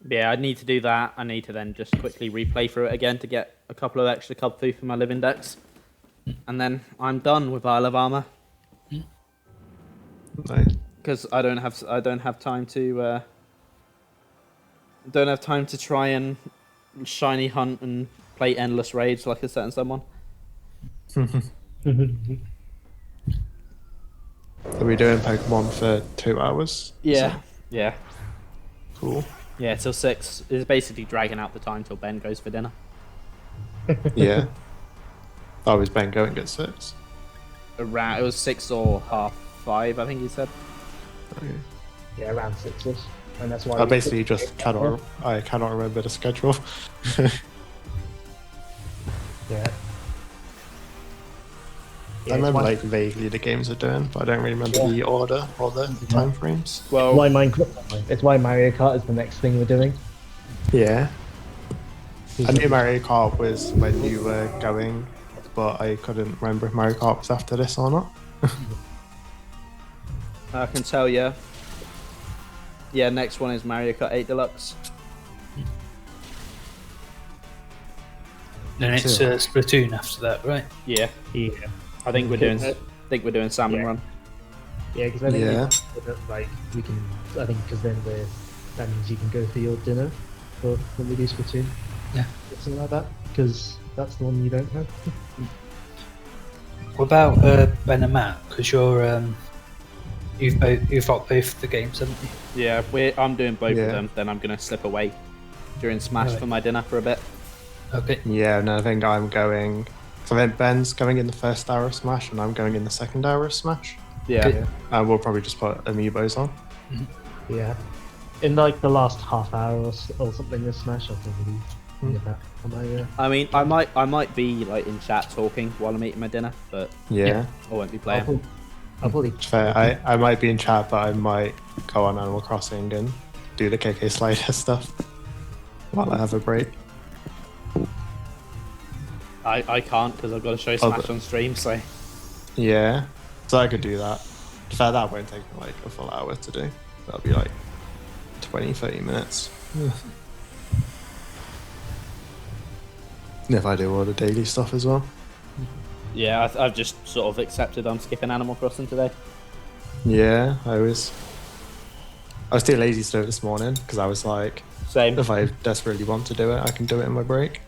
Yeah, I need to do that. I need to then just quickly replay through it again to get a couple of extra Cubfu for my live index. And then I'm done with Isle of Armor. Nice. Because I don't have time to try and shiny hunt and play endless raids like a certain someone. Are we doing Pokemon for 2 hours? Yeah. Cool. Yeah, till 6. It's basically dragging out the time till Ben goes for dinner. Yeah. Oh, was Ben going at 6? Around it was 6 or half 5, I think he said. Okay. Yeah, around 6ish. And that's why I basically just cannot remember the schedule. Yeah. I remember like vaguely the games are doing, but I don't really remember the order or the time frames. Well, why Minecraft. It's why Mario Kart is the next thing we're doing. Yeah. I knew Mario Kart was when you were going, but I couldn't remember if Mario Kart was after this or not. I can tell you. Yeah, next one is Mario Kart 8 Deluxe. Then it's Splatoon after that, right? Yeah, Yeah. I think we're doing Salmon Yeah. Run. Yeah, because I think Yeah. like we can. I think because then that means you can go for your dinner for when we do Splatoon. Yeah. Or something like that. Because that's the one you don't have. What about Ben and Matt? Because you've got both the games, haven't you? Yeah, I'm doing both Yeah. of them. Then I'm gonna slip away during Smash Right. for my dinner for a bit. Okay. Yeah, and I think I'm going. So then Ben's going in the first hour of Smash, and I'm going in the second hour of Smash. Yeah. Good. And we'll probably just put amiibos on. Yeah. In like the last half hour or something of Smash, I'll probably get that on my. I mean, I might be like in chat talking while I'm eating my dinner, but Yeah. I won't be I'll playing. probably. Fair. I might be in chat, but I might go on Animal Crossing and do the KK Slider stuff while I have a break. I can't because I've got to show Oh, Smash but- on stream. So Yeah, so I could do that. In fact, that won't take me like a full hour to do. That'll be like 20-30 minutes. If I do all the daily stuff as well. yeah, I've just sort of accepted I'm skipping Animal Crossing today. Yeah, I was too lazy to do it this morning because I was like, Same. if I desperately want to do it, I can do it in my break.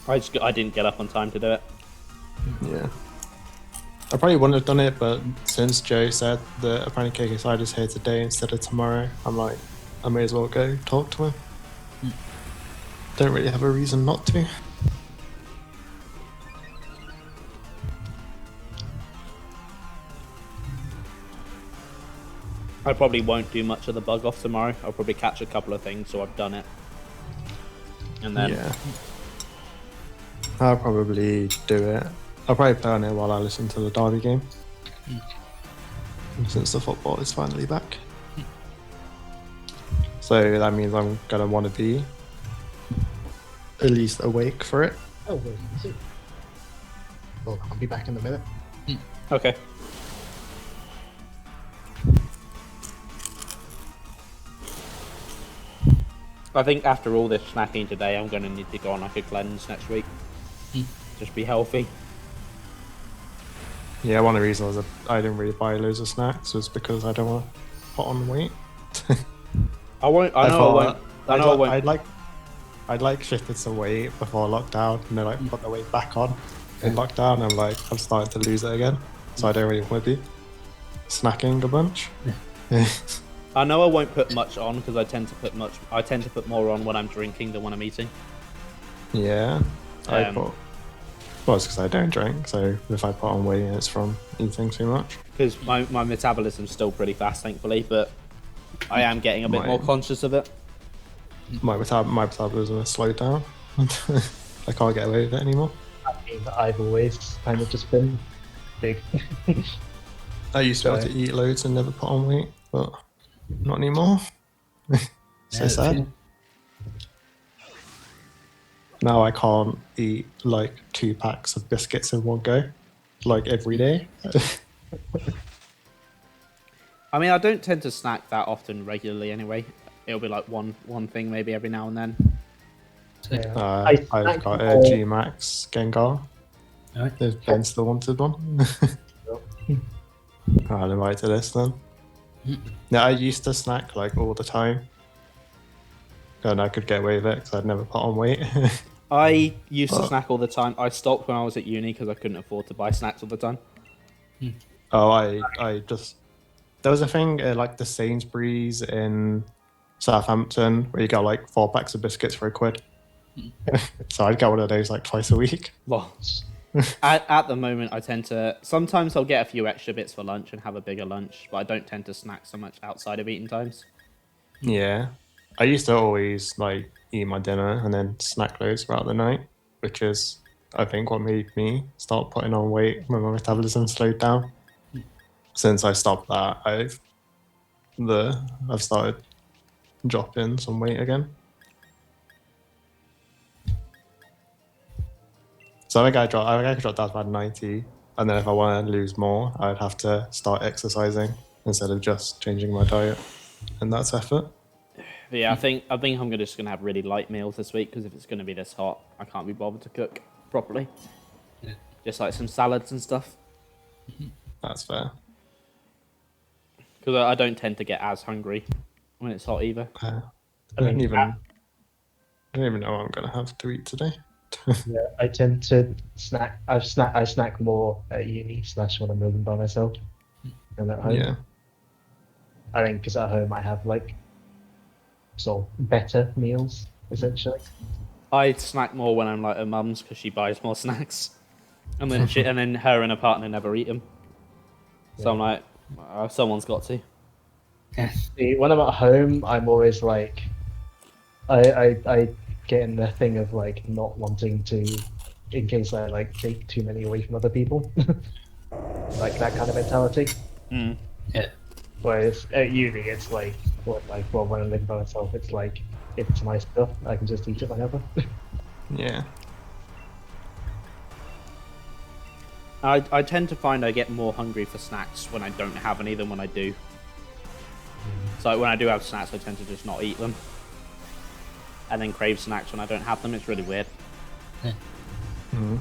I didn't get up on time to do it. Yeah. I probably wouldn't have done it, but since Joe said that apparently KK Side is here today instead of tomorrow, I'm like, I may as well go talk to him. Don't really have a reason not to. I probably won't do much of the bug off tomorrow. I'll probably catch a couple of things, so I've done it. And then Yeah. I'll probably do it. I'll probably play on it while I listen to the Derby game. Since the football is finally back. So that means I'm gonna want to be at least awake for it. Oh, wait, is it? Well, I'll be back in a minute. okay. I think after all this snacking today, I'm going to need to go on like a cleanse next week. Just be healthy. Yeah, one of the reasons that I didn't really buy loads of snacks was because I don't want to put on weight. I won't. I know I won't. I know I won't. I'd like shifted some weight before lockdown, and then like put the weight back on in lockdown. And I'm starting to lose it again, so I don't really want to be snacking a bunch. I know I won't put much on because I tend to put more on when I'm drinking than when I'm eating. Yeah, I Um, put. Well, it's because I don't drink, so if I put on weight, it's from eating too much. Because my metabolism's still pretty fast, thankfully, but I am getting a bit more Mine- conscious of it. My metabolism has slowed down. I can't get away with it anymore. I mean, I've always kind of just been big. I used to be able to eat loads and never put on weight, but not anymore. So sad. Now I can't eat like 2 packs of biscuits in one go, like every day. I mean, I don't tend to snack that often regularly anyway. It'll be like one thing maybe every now and then. Yeah. I've snack got a more- G-Max Gengar. Alright. If Ben still wanted one. I'll invite to this then. Yeah, I used to snack like all the time. And I could get away with it because I'd never put on weight. I used to But- snack all the time. I stopped when I was at uni because I couldn't afford to buy snacks all the time. Oh, I just there was a thing like the Sainsbury's in Southampton where you got like 4 packs of biscuits for £1. So I'd get one of those like twice a week. Well, at the moment, I tend to... Sometimes I'll get a few extra bits for lunch and have a bigger lunch, but I don't tend to snack so much outside of eating times. Yeah, I used to always like eat my dinner and then snack loads throughout the night, which is I think what made me start putting on weight when my metabolism slowed down. Since I stopped that, I've started dropping some weight again. So I think I could drop down to about 90, and then if I want to lose more, I'd have to start exercising instead of just changing my diet, and that's effort. But yeah, I think I'm just gonna have really light meals this week because if it's gonna be this hot, I can't be bothered to cook properly. Yeah. Just like some salads and stuff. That's fair. Because I don't tend to get as hungry when it's hot either. I don't even know what I'm gonna have to eat today. Yeah, I tend to snack. I snack more at uni / when I'm living by myself than at home. Yeah, I think because at home I have like sort of better meals essentially. I snack more when I'm like at mum's because she buys more snacks, and then her and her partner never eat them. So I'm like, someone's got to. See, when I'm at home, I'm always like, I get in the thing of like not wanting to, in case I like take too many away from other people, like that kind of mentality. Mm. Yeah. Whereas at uni, it's like, when I'm living by myself, it's like, if it's my stuff, I can just eat it whenever. Yeah. I tend to find I get more hungry for snacks when I don't have any than when I do. So when I do have snacks, I tend to just not eat them. And then crave snacks when I don't have them. It's really weird. Mm.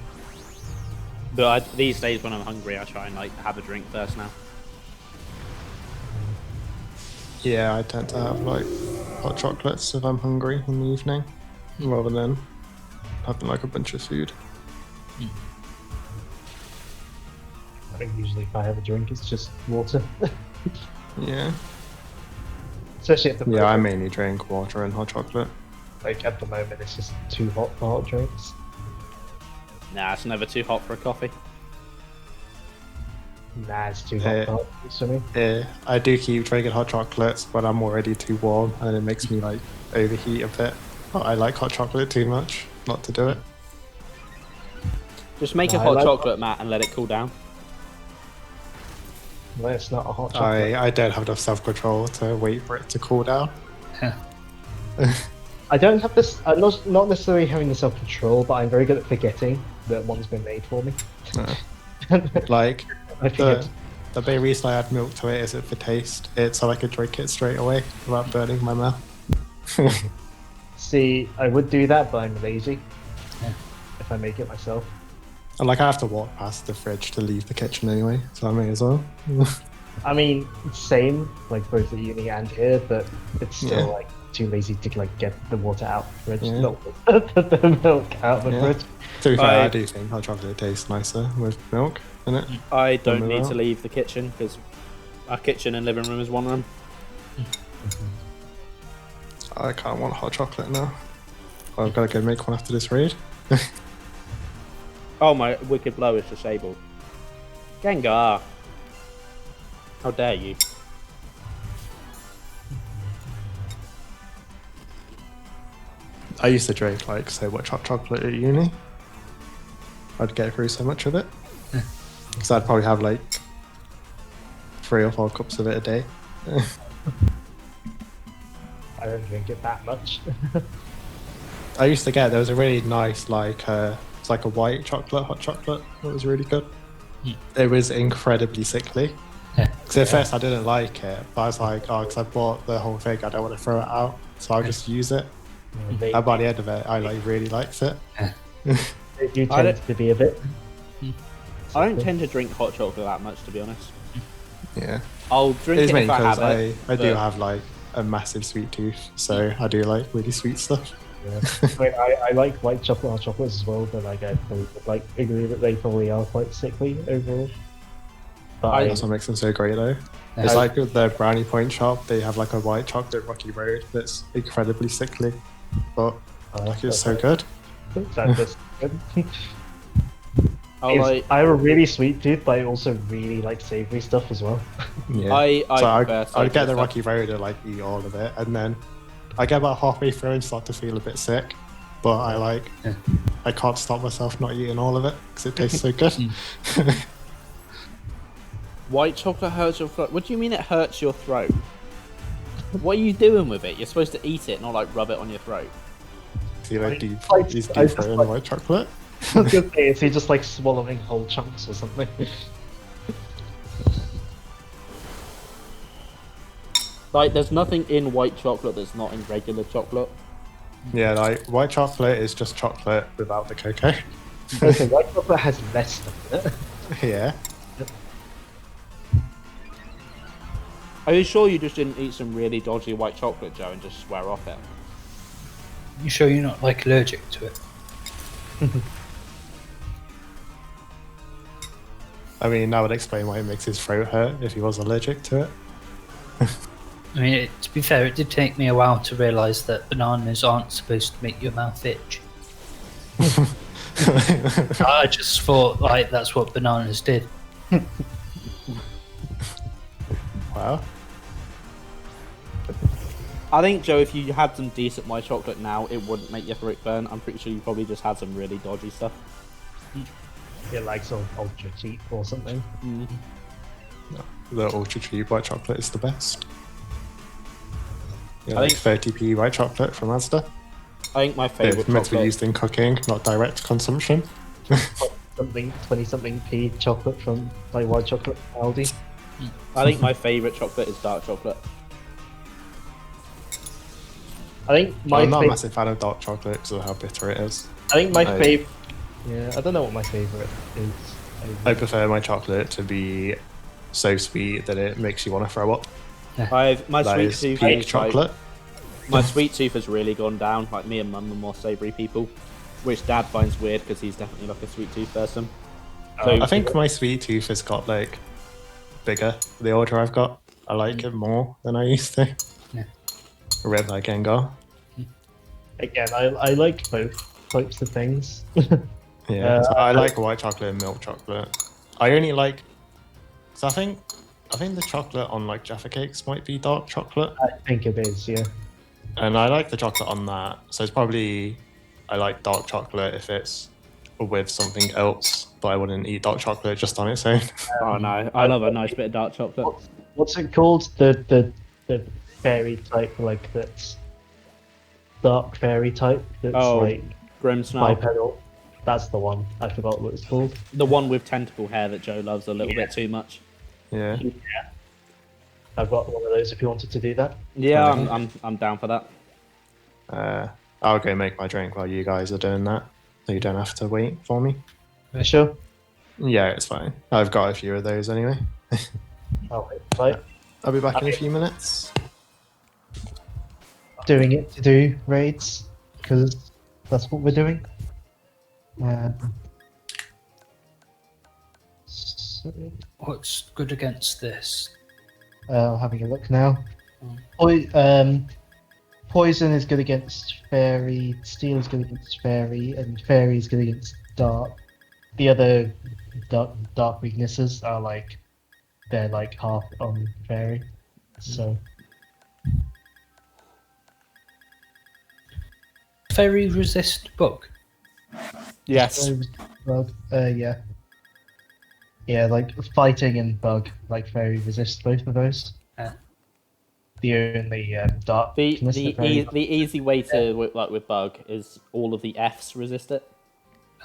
But these days when I'm hungry, I try and like have a drink first now. Yeah, I tend to have like hot chocolates if I'm hungry in the evening, rather than having like a bunch of food. I think usually if I have a drink, it's just water. Yeah. Especially at the moment. Yeah, I mainly drink water and hot chocolate. Like at the moment, it's just too hot for hot drinks. Nah, it's never too hot for a coffee. Nah, it's too hot for hot drinks for me. Yeah, I do keep drinking hot chocolates, but I'm already too warm, and it makes me like overheat a bit. But I like hot chocolate too much not to do it. Just make a No, I hot like- chocolate, Matt, and let it cool down. No, it's not a hot chocolate. I don't have enough self-control to wait for it to cool down. I don't have this. I'm not necessarily having the self-control, but I'm very good at forgetting that one's been made for me. Like I forget. the main reason I add milk to it is it for taste. It's so I can drink it straight away without burning my mouth. See, I would do that, but I'm lazy. If I make it myself. And like I have to walk past the fridge to leave the kitchen anyway, so I may as well. I mean, same, like both at uni and here, but it's still Yeah. like too lazy to like get the water out the fridge, Yeah. not the milk out the Yeah. fridge. To be fair, I- I do think hot chocolate tastes nicer with milk in it. I don't Remember need that? to leave the kitchen because our kitchen and living room is one room. I can't want hot chocolate now. I've got to go make one after this raid. Oh, my wicked blow is disabled. Gengar! How dare you? I used to drink like so much hot chocolate at uni. I'd get through so much of it. Because I'd probably have like 3 or 4 cups of it a day. I don't drink it that much. I used to get, there was a really nice like it's like a white chocolate, hot chocolate that was really good. It was incredibly sickly. Because at first I didn't like it, but I was like, oh, because I bought the whole thing, I don't want to throw it out, so I'll just use it. And by the end of it, I like really liked it. They do I tend don't- to be a bit. I don't tend to drink hot chocolate that much, to be honest. Yeah. I'll drink It's it mainly if I have because it. I do but- have like a massive sweet tooth, so I do like really sweet stuff. Yeah. I mean, I like white chocolate hot chocolates as well, but like I probably would like agree that they probably are quite sickly overall. But That's what makes them so great though. Yeah. It's like the Brownie Point shop, they have like a white chocolate Rocky Road that's incredibly sickly, but like it's so good. That's good. I'll, like, I have a really sweet tooth, but I also really like savory stuff as well. Yeah. I So prefer I'd savory get the stuff. Rocky Road and like eat all of it, and then I get about halfway through and start to feel a bit sick, but I can't stop myself not eating all of it because it tastes so good. White chocolate hurts your throat. What do you mean it hurts your throat? What are you doing with it? You're supposed to eat it, not like rub it on your throat. See, like deep, I these just deep in like- white chocolate. I was gonna say, is he just like swallowing whole chunks or something? Like, there's nothing in white chocolate that's not in regular chocolate. Yeah, like white chocolate is just chocolate without the cocoa. Okay, white chocolate has less stuff in it. Yeah. Are you sure you just didn't eat some really dodgy white chocolate, Joe, and just swear off it? You sure you're not like allergic to it? I mean, that would explain why it makes his throat hurt if he was allergic to it. I mean, to be fair, it did take me a while to realise that bananas aren't supposed to make your mouth itch. I just thought like that's what bananas did. Wow. I think, Joe, if you had some decent white chocolate now, it wouldn't make your throat burn. I'm pretty sure you probably just had some really dodgy stuff. Yeah, like some ultra cheap or something. The ultra cheap white chocolate is the best. Yeah, I like think- 30p white chocolate from Asda. I think my favorite It's meant to be chocolate. used in cooking, not direct consumption. Something 20-something p chocolate from like white chocolate Aldi. I think my favorite chocolate is dark chocolate. I think my I'm not a favorite. massive fan of dark chocolate because of how bitter it is. I think my I- favorite. Yeah, I don't know what my favorite is. I prefer my chocolate to be so sweet that it makes you want to throw up. My That sweet is tooth peak is chocolate. my sweet tooth has really gone down. Like me and Mum are more savoury people, which Dad finds weird because he's definitely like a sweet tooth person. So I think my sweet tooth has got like bigger the older I've got. I like it more than I used to. Yeah. Rip like Gengar. Again, I like both types of things. Yeah, so I like white chocolate and milk chocolate. I only like, so I think the chocolate on like Jaffa cakes might be dark chocolate, I think it is, yeah. and I like the chocolate on that. So it's probably I like dark chocolate if it's with something else, but I wouldn't eat dark chocolate just on its own. oh no, I love a nice bit of dark chocolate. What's it called? The fairy type, like that's dark fairy type. That's Oh, like Grimmsnarl, bipedal. That's the one. I forgot what it's called. the one with tentacle hair that Joe loves a little bit too much. Yeah, I've got one of those. If you wanted to do that. Yeah, I'm down for that. I'll go make my drink while you guys are doing that, so you don't have to wait for me. Sure. Yeah, it's fine. I've got a few of those anyway. I'll wait. Right. I'll be back in a few minutes. Doing it to do raids because that's what we're doing. So, What's good against this? having a look now. Poison is good against fairy. Steel is good against fairy, and fairy is good against dark. The other dark weaknesses are like they're like half on fairy. So Fairy resist bug. Yes. Bug, yeah. Yeah, like fighting and bug, like fairy resist both of those. Yeah. The only dark The weakness the, that fairy- e- the easy way to work with bug is all of the Fs resist it.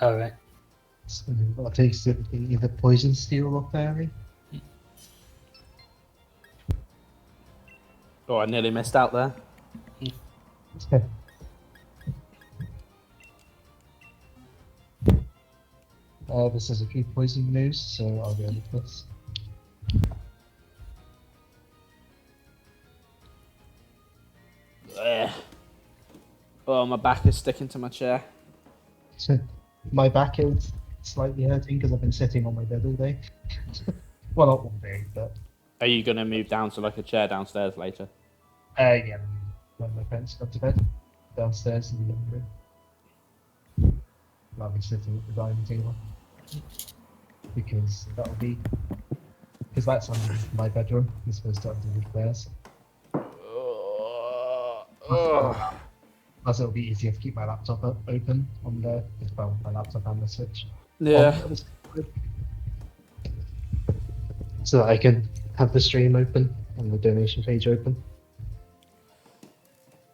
Alright. So what takes it either poison, steel, or fairy? Oh, I nearly missed out there. This is a few poison moves, so I'll go with this. Ugh. Oh, my back is sticking to my chair. So my back is slightly hurting because I've been sitting on my bed all day. Well, not all day, but Are you gonna move down to like a chair downstairs later? yeah, when my parents got to bed downstairs in the living room, I'll be sitting at the dining table because that's under my bedroom. It's supposed to underneath theirs. Plus, it'll be easier to keep my laptop open on the my laptop and the Switch. Yeah. So that I can have the stream open and the donation page open.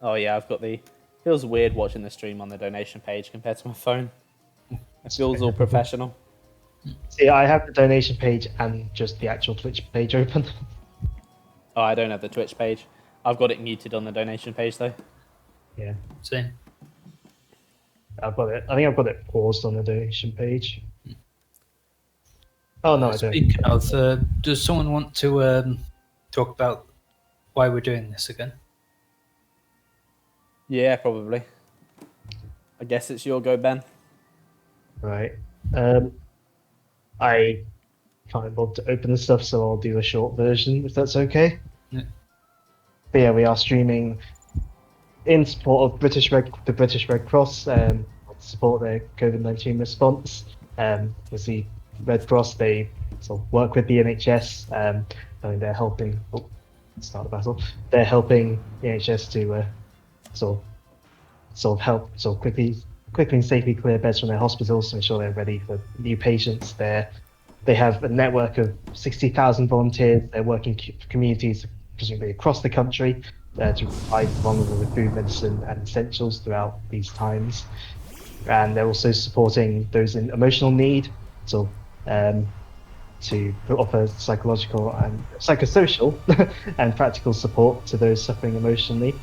Oh yeah, I've got the. Feels weird watching the stream on the donation page compared to my phone. It feels all professional. See, I have the donation page and just the actual Twitch page open. Oh, I don't have the Twitch page. I've got it muted on the donation page though. Yeah, Same. I've got it. I think I've got it paused on the donation page. Oh no, I don't. Speaking of, does someone want to talk about why we're doing this again? Yeah, probably. I guess it's your go, Ben. Right. I can't bother to open the stuff, so I'll do a short version if that's okay. Yeah. But yeah, we are streaming in support of the British Red Cross, to support their COVID-19 response. With the Red Cross, they sort of work with the NHS, and they're helping. Oh, start the battle. They're helping the NHS to sort of help quickly and safely clear beds from their hospitals to ensure they're ready for new patients. They have a network of 60,000 volunteers. They're working communities presumably across the country, to provide vulnerable with food, medicine, and essentials throughout these times. And they're also supporting those in emotional need, so to offer psychological and psychosocial and practical support to those suffering emotionally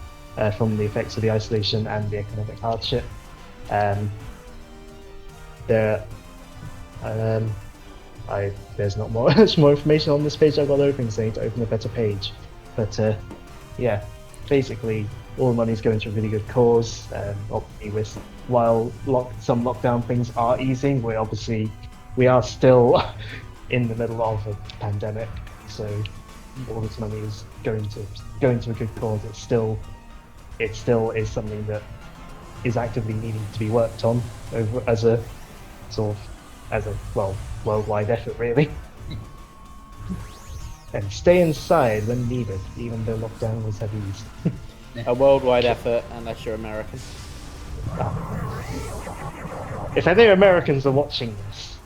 from the effects of the isolation and the economic hardship. There, there's not much more information on this page. I've got other things I need to open a better page, but yeah, basically all the money's going to a really good cause. Obviously, while some lockdown things are easing, we are still in the middle of a pandemic, so all this money is going to a good cause. It still is something that is actively needing to be worked on over as a worldwide effort, really. And stay inside when needed, even though lockdown was have eased. A worldwide effort, unless you're American. If any Americans are watching this,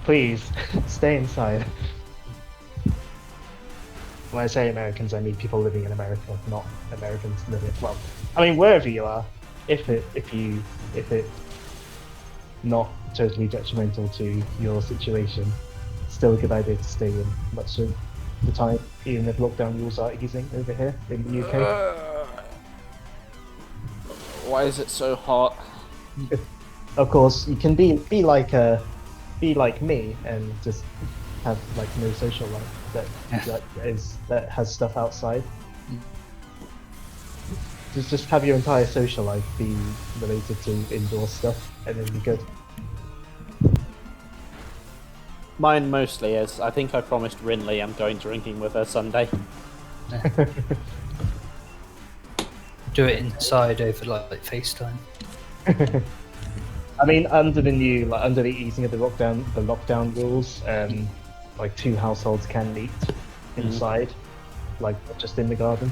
please stay inside. When I say Americans, I mean people living in America, not Americans living. Well, I mean wherever you are, if it's not totally detrimental to your situation, still a good idea to stay in much of the time, even if lockdown rules are easing over here in the UK. Why is it so hot? Of course, you can be like me and just have like no social life that has stuff outside. Just have your entire social life be related to indoor stuff, and then you're good. Mine mostly is. I think I promised Rinley I'm going drinking with her Sunday. Do it inside over like FaceTime. I mean, under the easing of the lockdown rules, like 2 households can meet inside, like not just in the garden.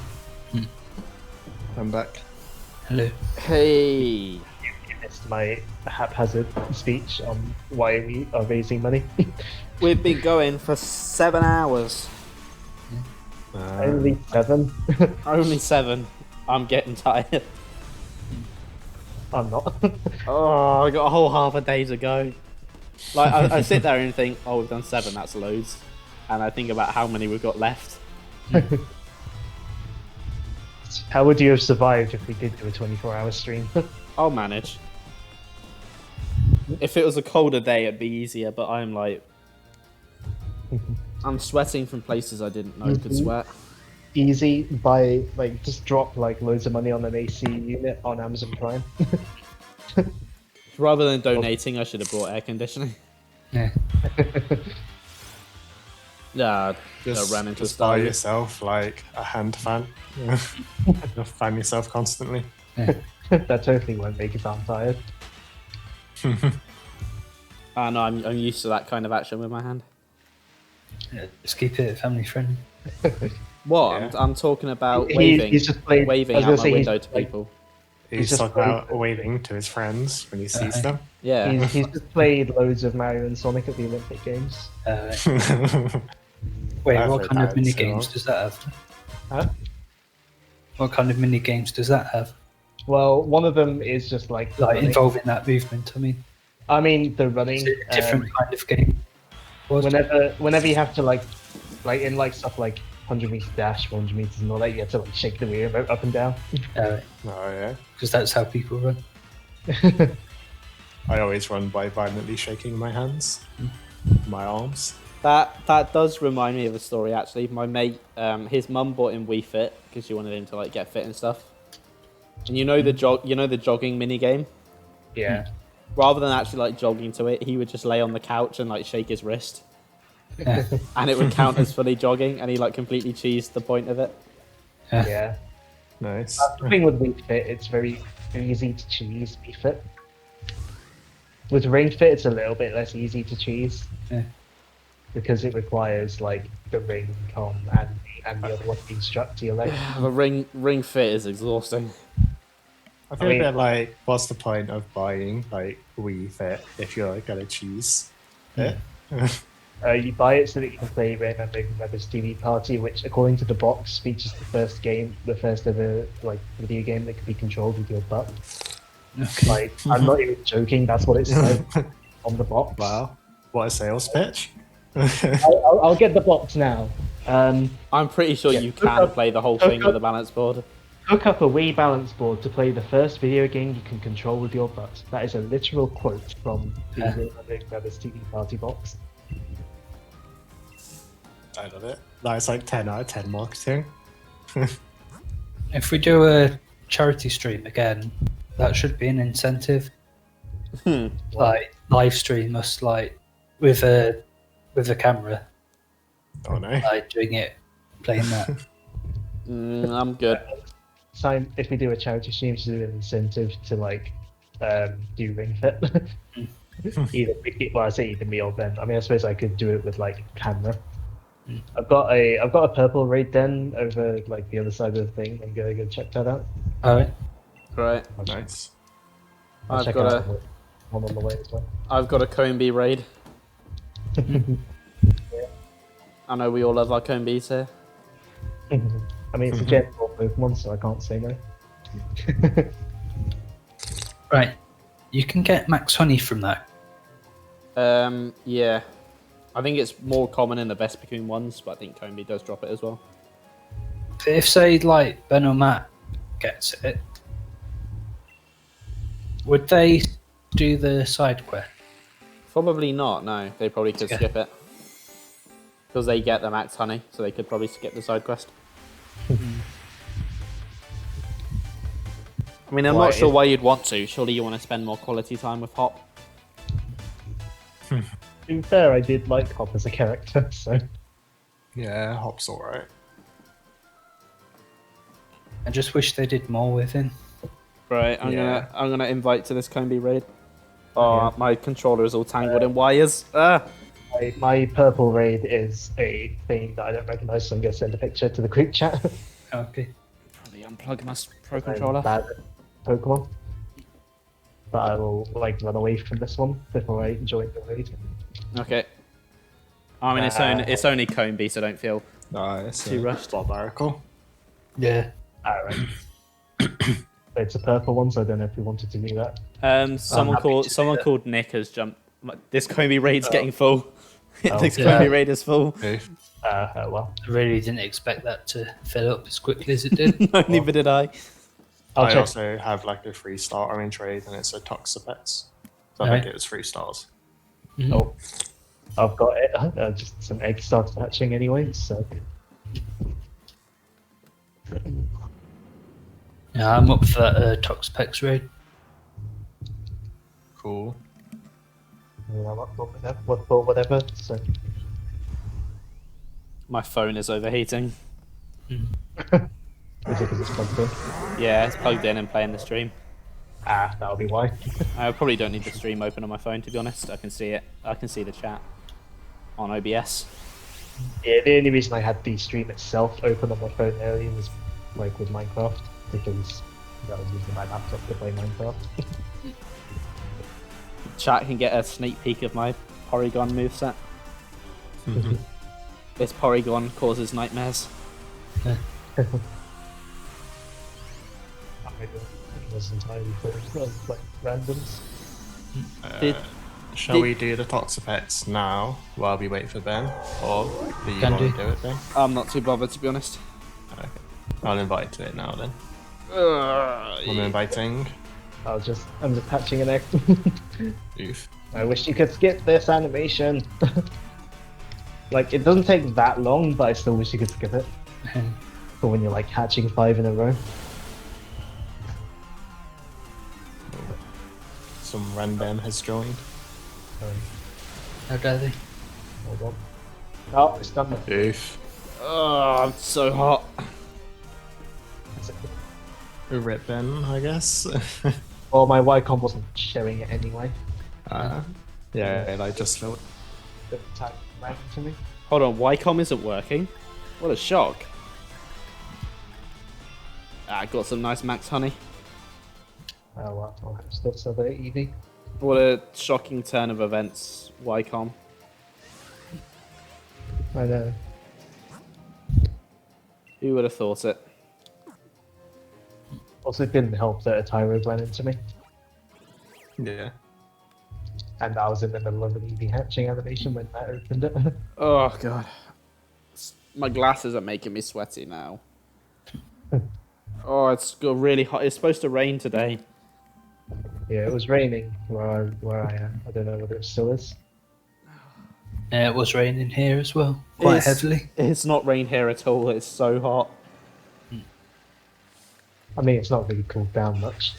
I'm back. Hello. Hey! You missed my haphazard speech on why we are raising money. We've been going for 7 hours. Only 7. Only 7. I'm getting tired. I'm not. Oh, I got a whole half a day to go. Like, I sit there and think, oh, we've done 7, that's loads. And I think about how many we've got left. How would you have survived if we did do a 24-hour stream? I'll manage. If it was a colder day, it'd be easier, but I'm like... I'm sweating from places I didn't know could sweat. Easy, just drop like loads of money on an AC unit on Amazon Prime. Rather than donating, I should have bought air conditioning. Yeah. Yeah, Just, ran into just buy Starlink. yourself like a hand fan. You'll fan yourself constantly. That totally won't make you sound tired. Ah, no, I'm used to that kind of action with my hand. Yeah, just keep it family friendly. What? Yeah. I'm talking about waving, He's just played. waving I was out gonna my say window to people. He's just talking about waving to his friends when he sees them. Yeah. He's just played loads of Mario and Sonic at the Olympic Games. Wait, I've what heard kind of that mini so games long. does that have? Huh? What kind of mini games does that have? Well, one of them is just like running. Involving that movement. I mean, the running. It's a different kind of game. Whenever you have to like in like stuff like 100 meter dash, 100 meters, and all that, you have to like shake the wheel up and down. Oh yeah. Because that's how people run. I always run by violently shaking my hands, my arms. That does remind me of a story actually. My mate, his mum bought him Wii Fit because she wanted him to like get fit and stuff. And you know the jogging mini game. Yeah. Rather than actually like jogging to it, he would just lay on the couch and like shake his wrist, Yeah. and it would count as fully jogging. And he like completely cheesed the point of it. Yeah. Nice. The thing with Wii Fit, it's very easy to choose Wii Fit. With Ring Fit, it's a little bit less easy to choose. Yeah. Because it requires like the ring com and the other one being strapped to your leg. The Ring Fit is exhausting. I feel mean- a bit like, what's the point of buying like Wii Fit if you're gonna choose it? You buy it so that you can play Remember Members TV Party, which, according to the box, features the first ever like video game that can be controlled with your butt. Okay. Like, I'm not even joking. That's what it says on the box. Wow, what a sales pitch! I'll get the box now. I'm pretty sure Yeah, you look can up- play the whole look thing with up- a balance board. Hook up a Wii balance board to play the first video game you can control with your butt. That is a literal quote from the Remember Members TV Party box. I love it. That's like 10 out of 10 marketing. If we do a charity stream again, that should be an incentive. Like live stream us like with a camera, Oh no. like doing it, playing that. I'm good. Sign if we do a charity stream to do an incentive to like do Ring Fit. Well, I say either me or Ben. I mean, I suppose I could do it with like camera. I've got a purple raid den over like the other side of the thing. I'm gonna go check that out. Alright. Right. Nice. I'll I've check got out a one on the way as well. I've got a Combi raid. I know we all love our Combis here. I mean, it's a general Pokemon, so I can't say no. Right. You can get Max Honey from that. Yeah. I think it's more common in the Vespiquen ones, but I think Combi does drop it as well. If say like Ben or Matt gets it, would they do the side quest? Probably not, no. They probably could Yeah. skip it. Because they get the Max Honey, so they could probably skip the side quest. I mean, I'm Why not sure is- why you'd want to. Surely you want to spend more quality time with Hop. To be fair, I did like Hop as a character, so Yeah, Hop's alright. I just wish they did more with him. Right, Yeah. I'm gonna invite to this Combi raid. Oh, my controller is all tangled in wires. Ah! my purple raid is a thing that I don't recognise, so I'm gonna send a picture to the group chat. Okay. Probably unplug my Pro I'm controller. bad at Pokemon, but I will like run away from this one before I join the raid. Okay. I mean, it's only Combi, so don't feel. Nice. Too rushed. Barbarical. Yeah. Alright. It's a purple one, so I don't know if you wanted to do that. Someone happy to do someone that. called Nick has jumped. This Combi raid's getting full. This Yeah. Combi raid is full. Oof. Well, I really didn't expect that to fill up as quickly as it did. No, neither did I. I'll I check. also have like a 3-star orange raid and it's a Toxapex. So I Alright. think it was 3 stars. Oh, I've got it. Just some eggs started hatching anyway, so. Yeah, I'm up for that Toxpex raid. Cool. I'm up for whatever. So. My phone is overheating. Is it because it's plugged in? Yeah, it's plugged in and playing the stream. That'll be why. I probably don't need the stream open on my phone, to be honest. I can see it. I can see the chat on OBS. Yeah, the only reason I had the stream itself open on my phone earlier was like with Minecraft, because I was using my laptop to play Minecraft. Chat can get a sneak peek of my Porygon moveset. This Porygon causes nightmares. I was entirely full of like randoms. Did- Shall did- we do the Toxapex now while we wait for Ben? Or do you Can want to do. do it, Ben? I'm not too bothered, to be honest. Okay. I'll invite to it now then. I'm inviting. I'm just patching an egg. Oof. I wish you could skip this animation. Like, it doesn't take that long, but I still wish you could skip it. For when you're like hatching 5 in a row. Some random has joined. How dare they? Hold on. Oh, it's done. Oof. Oh, I'm so hot. Rip Ben, I guess. Well, my Ycom wasn't showing it anyway. Yeah, like just felt. The tag ran to me. Hold on, Ycom isn't working? What a shock. I got some nice Max Honey. Oh well, I'll still so very easy. What a shocking turn of events, Ycom. I know. Who would have thought it? Also, it didn't help that a Tyro ran into me, Yeah. and I was in the middle of an EV hatching animation when that opened it. Oh god, my glasses are making me sweaty now. Oh, it's got really hot. It's supposed to rain today. Yeah, it was raining where I am. I don't know whether it still is. Yeah, it was raining here as well, quite It's- heavily. It's not rained here at all. It's so hot. I mean, it's not really cooled down much.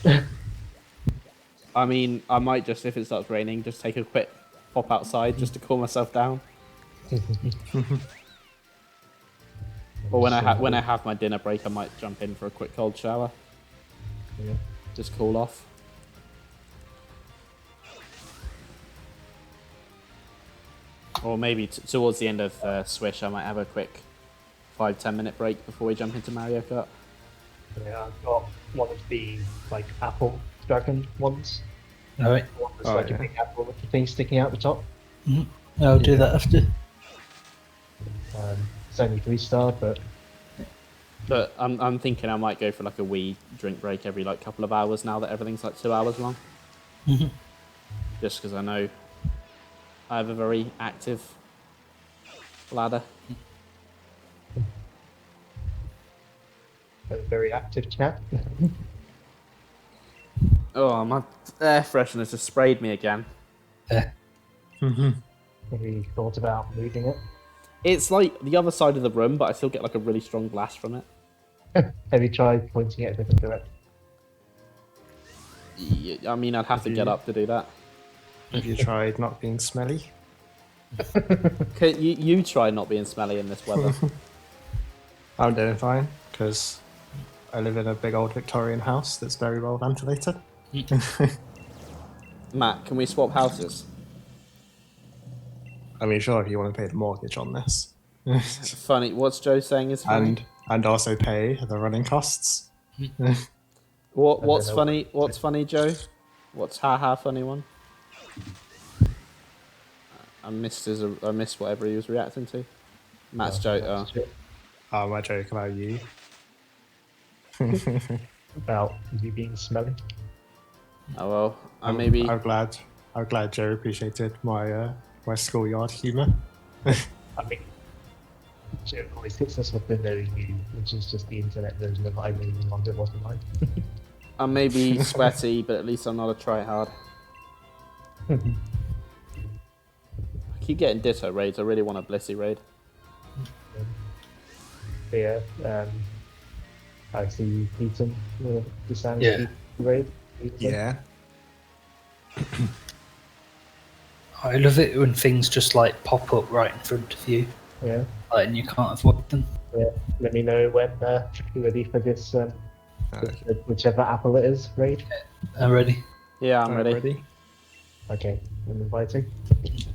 I mean, I might just, if it starts raining, just take a quick pop outside just to cool myself down. Or when I have my dinner break, I might jump in for a quick cold shower. Yeah. Just cool off. Or maybe towards the end of Swish, I might have a quick 5-10 minute break before we jump into Mario Kart. Yeah, I've got one of the like apple dragon ones. All right, One that's Oh, like yeah. a big apple with the thing sticking out the top. I'll do that after. It's only 3-star, but But I'm thinking I might go for like a wee drink break every like couple of hours now that everything's like 2 hours long. Mhm. Just because I know I have a very active ladder. a very active cat. Oh, my air freshener just sprayed me again. Yeah. Have you thought about moving it? It's like the other side of the room, but I still get like a really strong blast from it. Have you tried pointing it a different direction? I mean, I'd have to get up to do that. Have you tried not being smelly? Okay, you try not being smelly in this weather. I'm doing fine because I live in a big old Victorian house that's very well ventilated. Matt, can we swap houses? I mean, sure, if you want to pay the mortgage on this, Funny. What's Joe saying is funny? and also pay the running costs. What's know. funny? What's funny, Joe? What's haha funny one? I missed whatever he was reacting to. Matt's joke. Oh. Oh, my joke about you. About you being smelly. Oh well. Maybe. I'm glad Joe appreciated my schoolyard humour. I mean, Joe always hits us with the no you, which is just the internet version of I really loved it wasn't mine. I may be sweaty, but at least I'm not a tryhard. I keep getting ditto raids. I really want a Blissey raid. Yeah, I see you beaten the sound Yeah. raid. Yeah. I love it when things just like pop up right in front of you, Yeah. like, and you can't avoid them. Yeah. Let me know when you're ready for this whichever apple it is raid. I'm ready. Yeah, I'm ready. Okay, I'm inviting.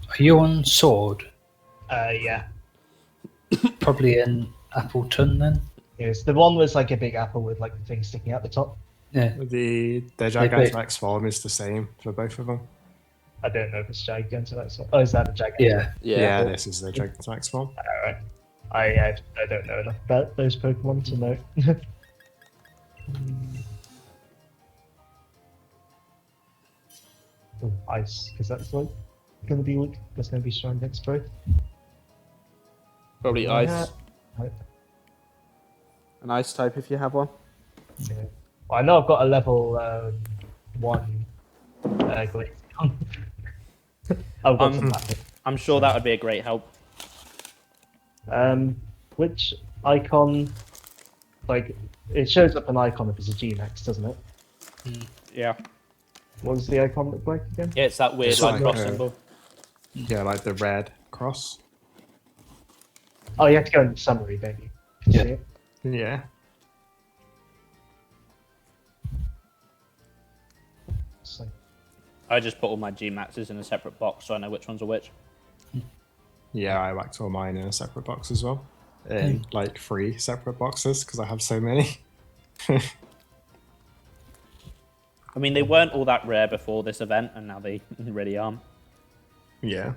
Are you on sword? Yeah. Probably an Appleton then. Yes, the one was like a big apple with like the thing sticking out the top. Yeah. The big. Gigantamax form is the same for both of them. I don't know if it's Gigantamax. Oh, is that a Gigantamax? Yeah. Yeah. This is the Gigantamax form. Alright. I don't know enough about those Pokemon to know. Oh, ice, because that's like going to be weak. That's going to be strong against both. Probably Yeah. ice. Right. An ice type if you have one. Yeah. Well, I know I've got a level 1 Glaceon. I've got some battle. I'm sure that would be a great help. Which icon? Like, it shows up an icon if it's a G-Max, doesn't it? Yeah. What does the icon look like again? Yeah, it's that weird It's like like cross a- symbol. Yeah, like the red cross. Oh, you have to go into summary, don't you? To Yeah. see it? Yeah. So, I just put all my G maxes in a separate box so I know which ones are which. Yeah, I whacked all mine in a separate box as well. In like 3 separate boxes because I have so many. I mean, they weren't all that rare before this event, and now they really are. Yeah.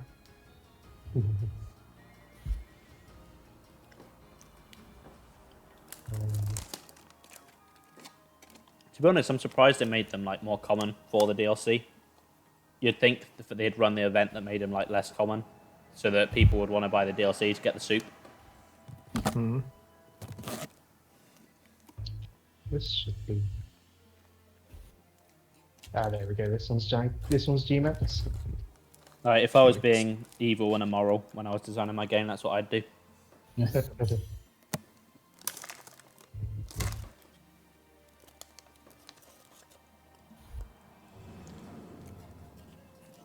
To be honest, I'm surprised they made them like more common for the DLC. You'd think that they'd run the event that made them like less common, so that people would want to buy the DLC to get the soup. This should be. Ah, there we go. This one's Gmax. Alright, if I was being evil and immoral when I was designing my game, that's what I'd do.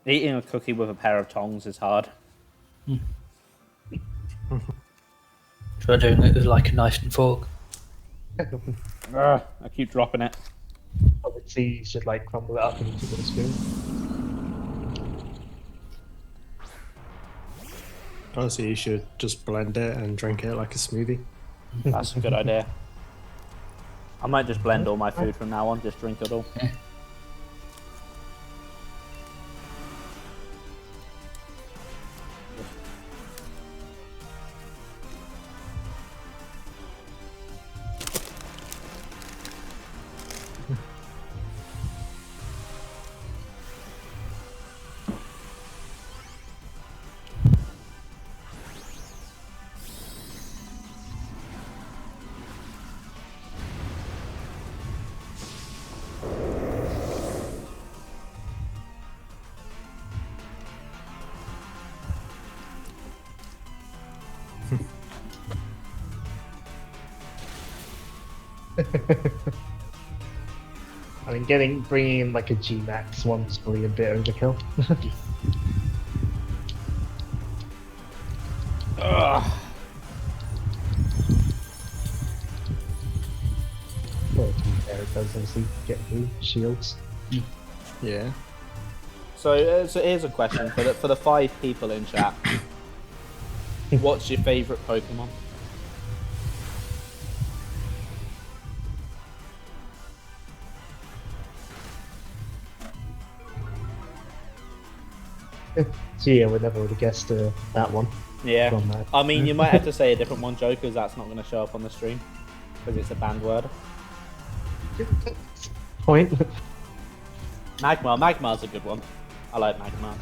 Eating a cookie with a pair of tongs is hard. Try doing it with like a knife and fork. I keep dropping it. Obviously, you should like crumble it up into a spoon. Honestly, you should just blend it and drink it like a smoothie. That's a good idea. I might just blend all my food from now on, just drink it all. I mean, bringing in like a Gmax one's probably a bit overkill. Ugh. Well, to be fair, it does obviously get through shields. Yeah. So here's a question for the 5 people in chat. What's your favourite Pokemon? So yeah, we never would have guessed that one. Yeah. From that. I mean, you might have to say a different one, Joe, because that's not going to show up on the stream. Because it's a banned word. Point. Magmar's a good one. I like Magmar.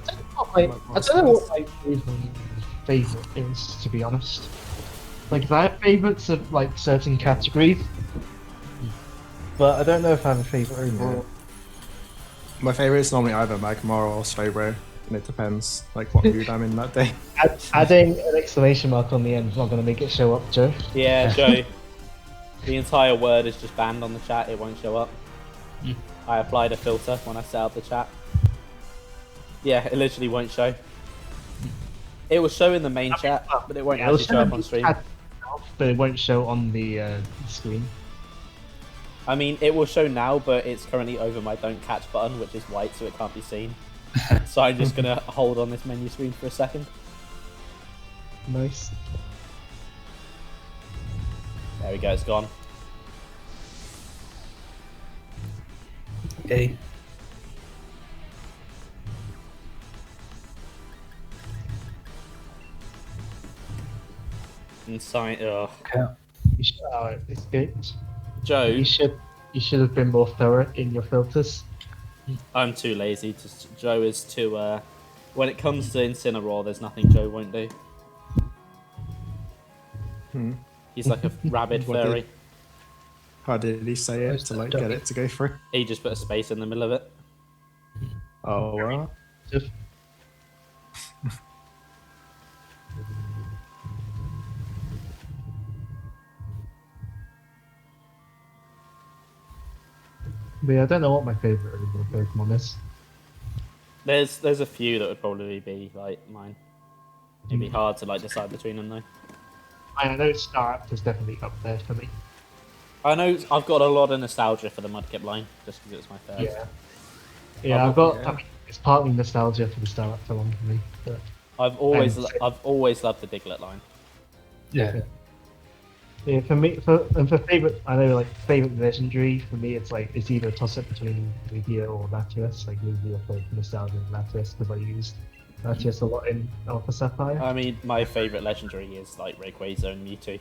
I don't know what my favourite is, to be honest. Like, if I have favourites of like certain categories, but I don't know if I have a favourite overall. My favourite is normally either Magmar or Slowbro, and it depends like what mood I'm in that day. Adding an exclamation mark on the end is not going to make it show up, Joe. Yeah, Joe. The entire word is just banned on the chat. It won't show up. I applied a filter when I set up the chat. Yeah, it literally won't show. It will show in the main chat, but it won't actually show up on stream. But it won't show on the screen. I mean, it will show now, but it's currently over my don't catch button, which is white, so it can't be seen. So I'm just gonna hold on this menu screen for a second. Nice. There we go, it's gone. Okay. Inside. Ugh. Okay. It's good. Joe, You should have been more thorough in your filters. I'm too lazy. Joe is too. When it comes to Incineroar, there's nothing Joe won't do. He's like a rabid What did- furry. How did he say it to like get it to go through? He just put a space in the middle of it. Oh, well. But yeah, I don't know what my favourite original Pokemon is. There's a few that would probably be like mine. It'd be hard to like decide between them though. I know Staraptor is definitely up there for me. I know I've got a lot of nostalgia for the Mudkip line, just because it was my first. Yeah. Yeah, I've got. I mean, it's partly nostalgia for the Staraptor one for me. But I've always loved the Diglett line. Yeah. yeah, for me, for favorite, I know like favorite legendary for me, it's like it's either a toss up between Lugia or Latias. Like Lugia for nostalgia and Latias because I used Latias a lot in Alpha Sapphire. I mean, my favourite legendary is like Rayquaza and Mewtwo.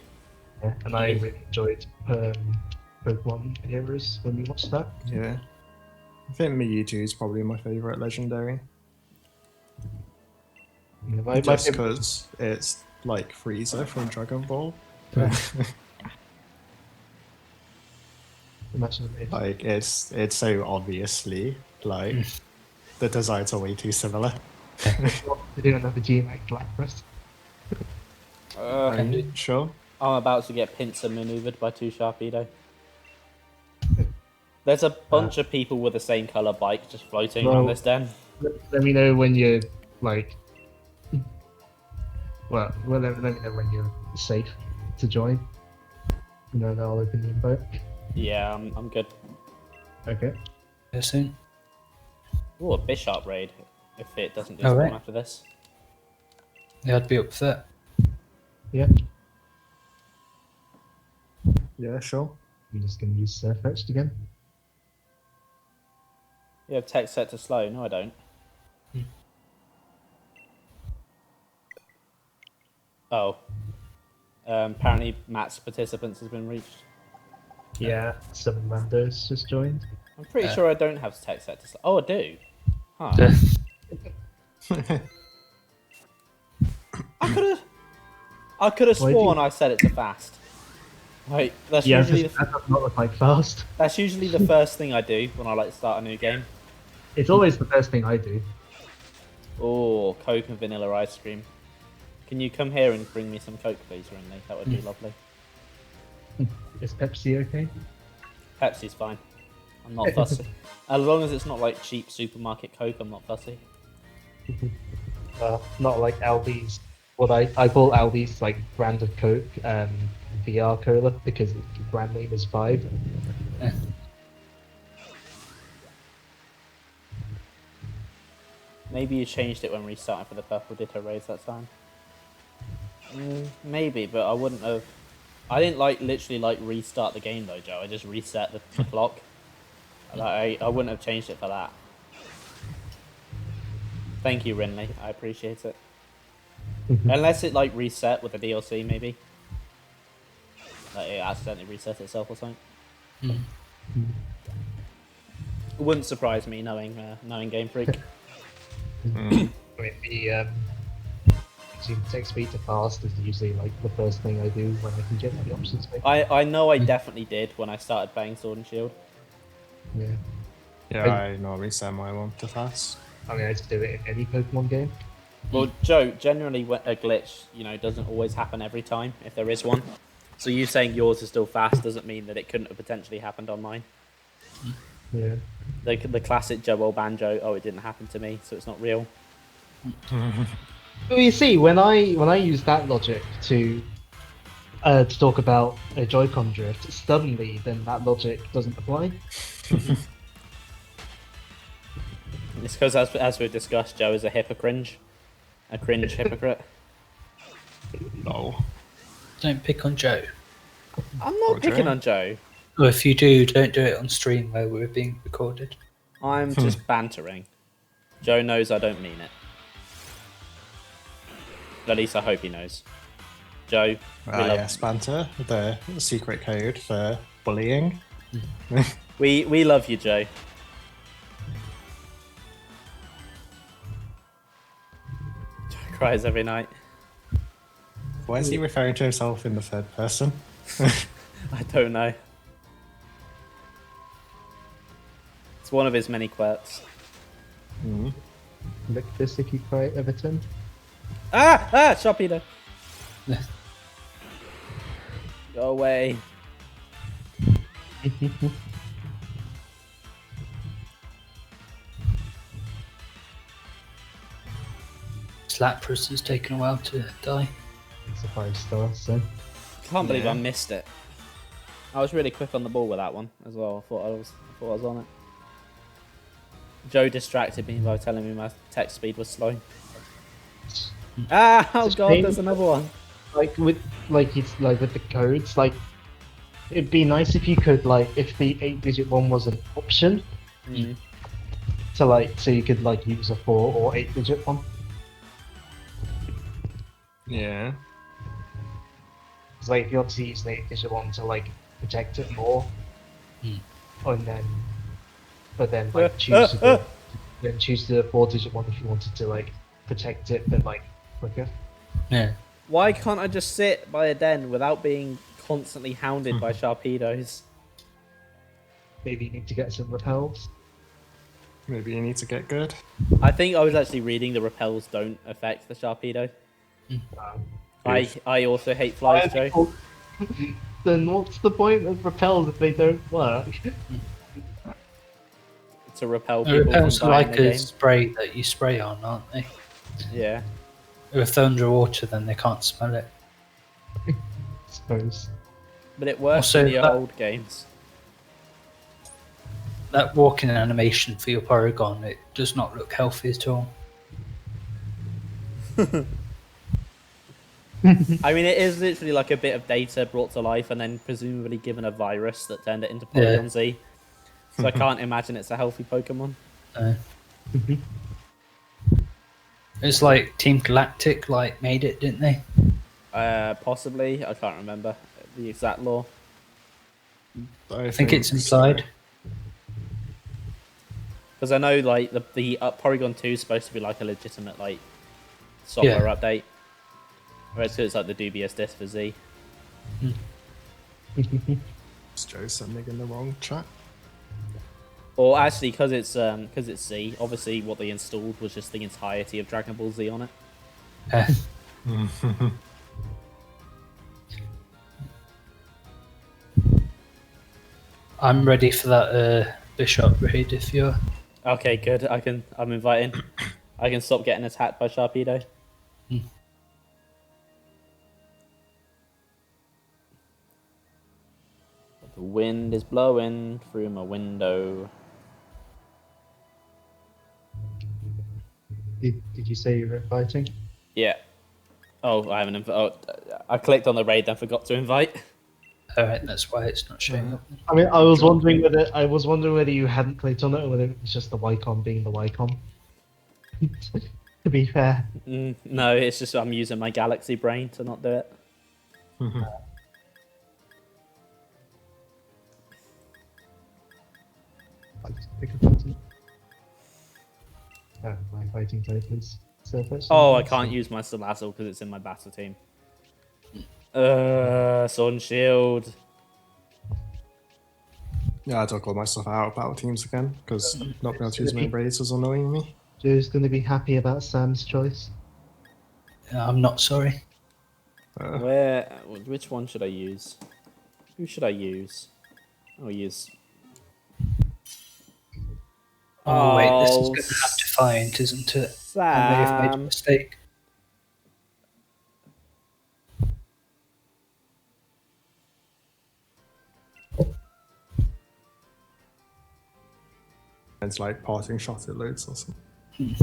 Yeah, and I really enjoyed Pokemon eras when we watched that. Yeah. I think Mewtwo is probably my favorite legendary. Yeah, my Just favorite- because it's like Frieza from Dragon Ball. Imagine if Like it's so obviously like the designs are way too similar. they do another GMX Lapras. Are you sure? I'm about to get pincer maneuvered by 2 Sharpedo. There's a bunch of people with the same color bike just floating around Well- this den. Let me know when you're like. Well, let me know when you're safe to join. You know, I'll open the invite. Yeah, I'm good. Okay. Yeah, soon. Ooh, a Bishop raid. If it doesn't Oh, despawn right. after this. Yeah, I'd be up for that. Yeah. Yeah, sure. I'm just gonna use Fetched again. You have text set to slow. No, I don't. Oh. Apparently, Matt's participants has been reached. Yeah. Some randos just joined. I'm pretty sure I don't have text set to slow. Oh, I do. Huh. I could have Why do sworn you- I set it to fast. Wait, that's Yeah, usually that does not look like fast. that's usually the first thing I do when I like to start a new game. It's always the first thing I do. Oh, Coke and vanilla ice cream. Can you come here and bring me some Coke, please, Rinley? That would be lovely. Is Pepsi okay? Pepsi's fine. I'm not fussy. As long as it's not like cheap supermarket Coke, I'm not fussy. Not like Aldi's. What I call Aldi's like brand of Coke, VR Cola, because the brand name is Vibe. Maybe you changed it when restarting for the purple ditto raids that time. Maybe, but I wouldn't have. I didn't literally restart the game though, Joe. I just reset the clock. I wouldn't have changed it for that. Thank you, Rinley. I appreciate it. Unless it reset with the DLC, maybe. Like it accidentally reset itself or something. It wouldn't surprise me knowing Game Freak. I mean, the using text speed to fast is usually like the first thing I do when I can get the options. I know I definitely did when I started playing Sword and Shield. Yeah. Yeah, I normally set my one to fast. I mean, I just do it in any Pokemon game. Well, Joe, generally when a glitch, doesn't always happen every time, if there is one. So you saying yours is still fast doesn't mean that it couldn't have potentially happened on mine. Yeah. The classic Joe Banjo, oh, it didn't happen to me, so it's not real. Well, you see, when I use that logic to talk about a Joy-Con drift, suddenly then that logic doesn't apply. It's because, as we've discussed, Joe is a hypocrite. A cringe hypocrite. No. Don't pick on Joe. I'm not Roger. picking on Joe. Or if you do, don't do it on stream where we're being recorded. I'm just bantering. Joe knows I don't mean it. At least I hope he knows. Joe, we love Yes, banter, the secret code for bullying. we love you, Joe. Joe cries every night. Why is he referring to himself in the third person? I don't know. It's one of his many quirks. Look this if you cry Everton. Sharpedo. Go away. Lapras has taken a while to die. It's a 5-star, so Can't believe Yeah. I missed it. I was really quick on the ball with that one as well. I thought I was on it. Joe distracted me by telling me my text speed was slow. Oh It's god, pain- there's another one. with the codes, it'd be nice if you could if the 8-digit one was an option. Mm. So you could use a 4 or 8-digit one. Yeah. It's if you want to use the 8-digit one to protect it more, And then, but then like choose the choose the 4-digit one if you wanted to like protect it, but like quicker. Yeah. Why can't I just sit by a den without being constantly hounded by Sharpedos? Maybe you need to get some repels. Maybe you need to get good. I think I was actually reading the repels don't affect the Sharpedo. I also hate flies, Joe. Then what's the point of repels if they don't work? To repel The people repels from are dying like in the a game. spray that you spray on, aren't they? Yeah. If they're underwater, then they can't smell it. I suppose. But it works Also, in the that- old games. That walking animation for your Porygon, it does not look healthy at all. I mean, it is literally like a bit of data brought to life and then presumably given a virus that turned it into Porygon Yeah. Z. So I can't imagine it's a healthy Pokemon. It's like Team Galactic like made it, didn't they? Possibly. I can't remember the exact lore. I think it's implied. Because I know like the Porygon 2 is supposed to be like a legitimate like software update. Whereas it's like the dubious disc for Z. It's Joe sending in the wrong chat. Or actually, because it's Z, obviously what they installed was just the entirety of Dragon Ball Z on it. I'm ready for that Bishop raid if you're. Okay, good. I'm inviting. I can stop getting attacked by Sharpedo. The wind is blowing through my window. Did you say you were inviting? Yeah. Oh, I haven't. I clicked on the raid, then forgot to invite. Alright, that's why it's not showing up. I mean, I was wondering whether you hadn't clicked on it or whether it was just the Wycom being the Wycom. To be fair. No, it's just I'm using my Galaxy brain to not do it. I'll just pick a button. My fighting type is surface. Oh, I can't use my Salazzle because it's in my battle team. Sun Shield. Yeah, I took all my stuff out of battle teams again because not being able to use my raids was annoying me. Joe's going to be happy about Sam's choice. I'm not sorry. Which one should I use? Who should I use? I'll use. Oh, wait, this is going to have Defiant, isn't it? I may have made a mistake. It's like parting shot at loads or something.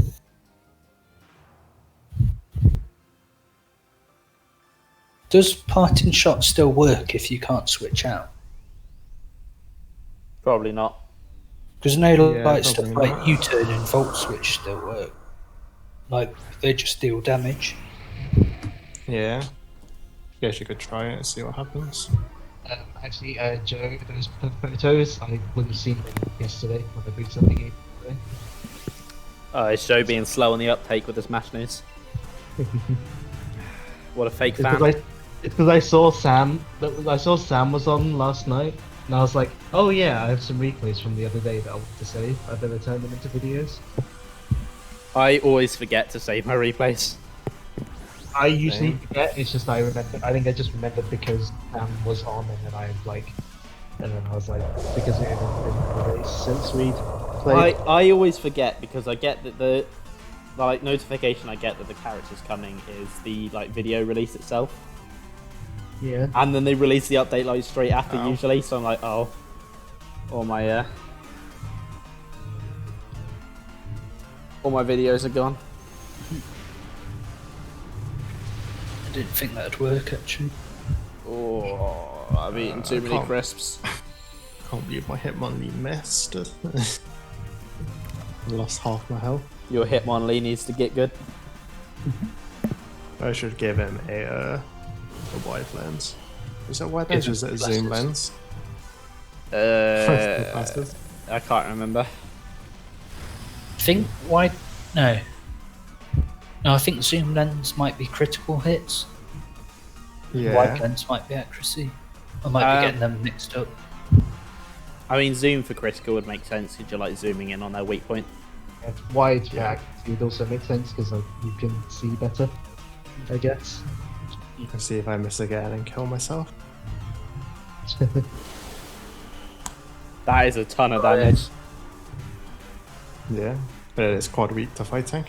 Does parting shot still work if you can't switch out? Probably not. Because no, Yeah, like stuff probably like not. U-turn and Volt Switch still work. Like they just deal damage. Yeah. Guess you could try it and see what happens. Actually, Joe, those photos, I wouldn't have seen them yesterday when I booted up the game today. Oh, it's Joe being slow on the uptake with the Smash News. What a fake fan. It's because I saw Sam. I saw Sam was on last night, and I was like, "Oh yeah, I have some replays from the other day that I want to save. I better turn them into videos." I always forget to save my replays. I usually forget. It's just I remember. I think I just remembered because Sam was on, and then I was like, because it had been a race since we'd played. I always forget because I get that the like notification I get that the character's coming is the like video release itself, Yeah. and then they release the update like straight after Oh. usually. So I'm like, oh, all my videos are gone. I didn't think that'd work actually. Oh, I've eaten too many can't- crisps. Can't believe my Hitmonlee missed. Lost half my health. Your Hitmonlee needs to get good. I should give him a wide lens. Is it a wide lens or is it a zoom lens? Bastards. I can't remember. Think why? No. No, I think zoom lens might be critical hits. Wide Yeah. lens might be accuracy. I might be getting them mixed up. I mean, zoom for critical would make sense because you're like zooming in on their weak point. Wide for accuracy would also make sense because like, you can see better, I guess. Let's see if I miss again and kill myself. That is a ton of damage. Yeah. But it's quad weak to fighting.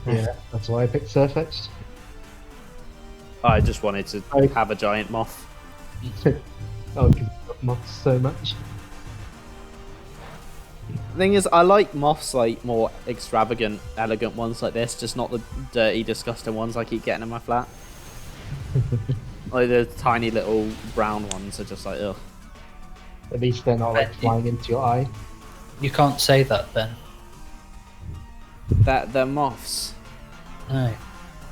Yeah, that's why I picked Surfetched. I just wanted to I- have a giant moth. Oh, because I love moths so much. The thing is, I like moths, like more extravagant, elegant ones like this, just not the dirty, disgusting ones I keep getting in my flat. Like the tiny little brown ones are just like, ugh. At least they're not like flying into your eye. You can't say that then. They're moths. No.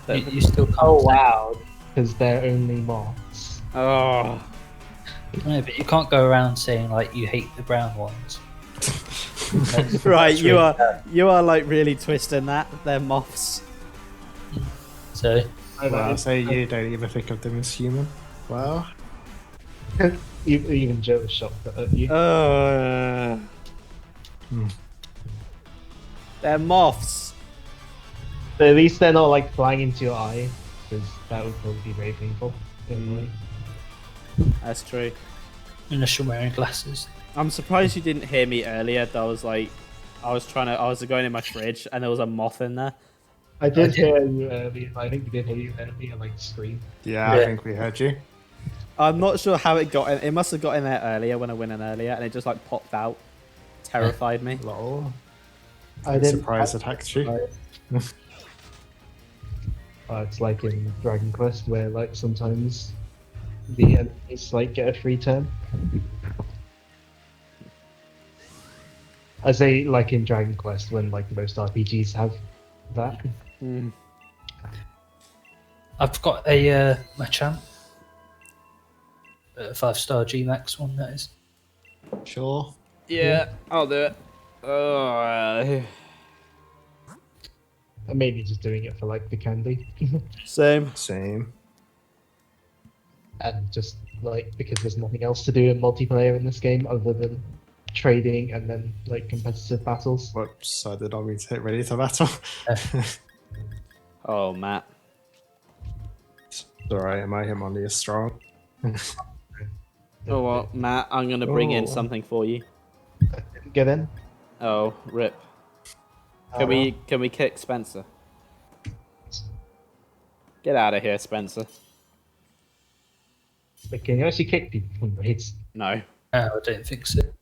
They're- You still can't. Oh say- wow, because they're only moths. Oh. No, but you can't go around saying like you hate the brown ones. That's- Right, that's you really are bad. you are like really twisting that. They're moths. So Well, so you don't even think of them as human. Wow. Even Joe was shocked at you. Hmm. They're moths. But at least they're not like flying into your eye, because that would probably be very painful. Anyway. That's true. unless you're wearing glasses. I'm surprised you didn't hear me earlier. That was like, I was going in my fridge and there was a moth in there. I did hear you earlier. I think we did hear you earlier, like scream. Yeah, Yeah. I think we heard you. I'm not sure how it got in. It must have got in there earlier when I went in earlier, and it just like popped out. Terrified me. Lol. I didn't. Surprise attacked you. It's like in Dragon Quest where like sometimes the enemies like get a free turn. I say like in Dragon Quest when like most RPGs have that. I've got a Machamp. A 5-star Gmax one, that is. Sure. Yeah, I'll do it. Oh, And maybe just doing it for like the candy. same. Same. And just like because there's nothing else to do in multiplayer in this game other than trading and then like competitive battles. Whoops, I did not mean to hit ready to battle. Oh, Matt. It's alright, my Hitmonlee is strong. Oh, well, Matt, I'm gonna bring in Oh. something for you. Get in. Oh, rip. Oh, Can we kick Spencer? Get out of here, Spencer. But can you actually kick people from raids? No, No, I don't think so. I was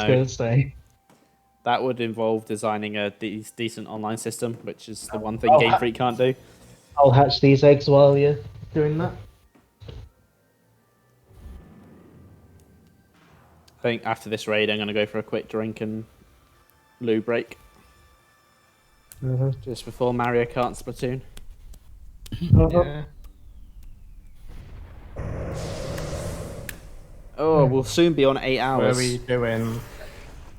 no. gonna say. That would involve designing a decent online system, which is the one thing Oh, Game Freak can't do. I'll hatch these eggs while you're doing that. I think after this raid, I'm gonna go for a quick drink and loo break just before Mario Kart Splatoon. Yeah. Oh, we'll soon be on 8 Were hours. we doing?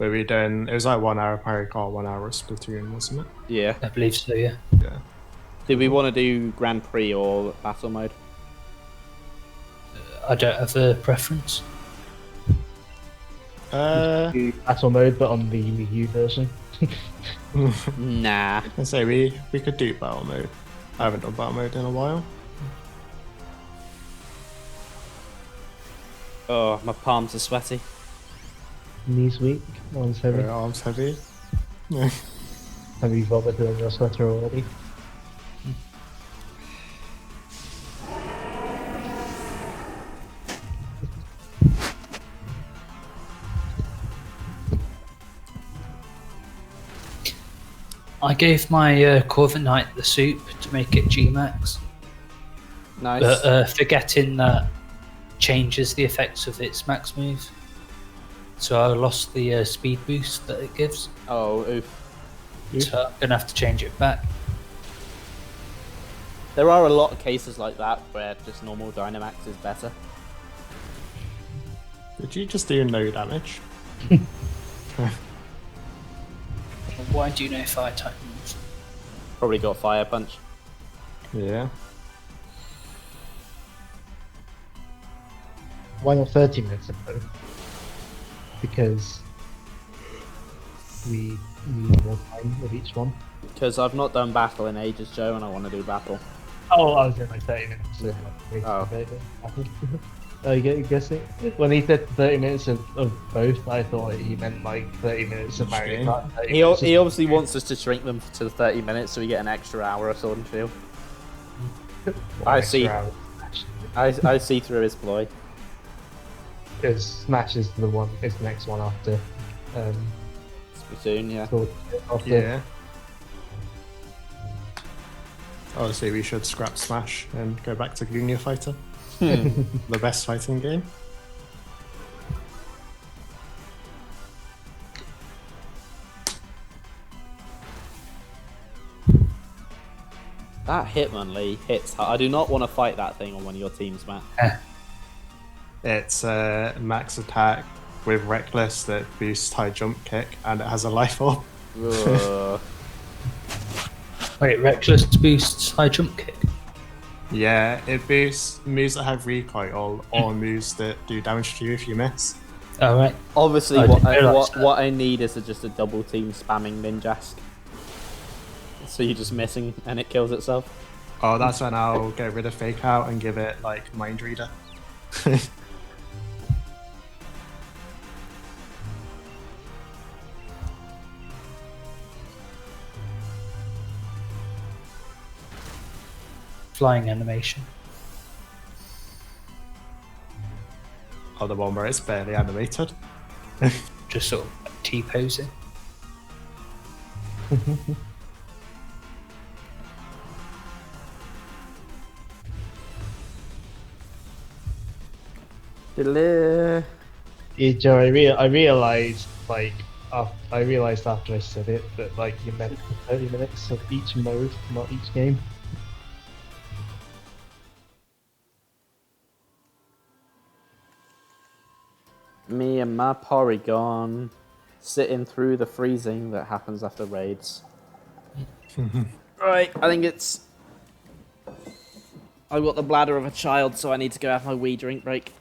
It was like 1 hour Mario Kart, 1 hour Splatoon, wasn't it? Yeah. I believe so, yeah. Yeah. Did we want to do Grand Prix or battle mode? I don't have a preference. Do battle mode, but on the Wii U version. Nah. I say we could do battle mode. I haven't done battle mode in a while. Oh, my palms are sweaty. Knees weak, arms heavy. Her arms heavy. Have you vomited on your sweater already? I gave my Corvin Knight the soup to make it Gmax, Nice. but forgetting that changes the effects of its max move. So I lost the speed boost that it gives. Oh, oof. So I'm gonna have to change it back. There are a lot of cases like that where just normal Dynamax is better. Did you just do no damage? Why do you know fire type moves? Probably got fire punch. Yeah. Why not 30 minutes of both? Because we need more time with each one. Because I've not done battle in ages, Joe, and I want to do battle. Oh, I was doing like 30 minutes. So Oh. Oh, you guessing? When he said 30 minutes of both, I thought he meant like 30 minutes of Mario Kart. 30 He minutes of- obviously wants us to shrink them to the 30 minutes so we get an extra hour of Sword and Shield. I see. extra hours, I see through his ploy. Because Smash is the next one after. Splatoon, yeah. After Yeah. Honestly, we should scrap Smash and go back to Junior Fighter. The best fighting game. That Hitmonlee hits hard. I do not want to fight that thing on one of your teams, Matt. It's max attack with Reckless that boosts high jump kick, and it has a life orb. Ugh. Wait, Reckless boosts high jump kick. Yeah, it boosts moves that have recoil or moves that do damage to you if you miss. Alright. Obviously, I what didn't realise what that. I need is just a double team spamming Ninjask. So you're just missing and it kills itself. Oh, that's when I'll get rid of Fake Out and give it like Mind Reader. Flying animation. Or the one where it's barely animated. Just sort of like T-posing. Diddle-ee. Yeah, Joe, I realized like I realized after I said it that like you meant 30 minutes of each mode, not each game. Me and my Porygon sitting through the freezing that happens after raids. Right, I think it's. I've got the bladder of a child, so I need to go have my wee drink break.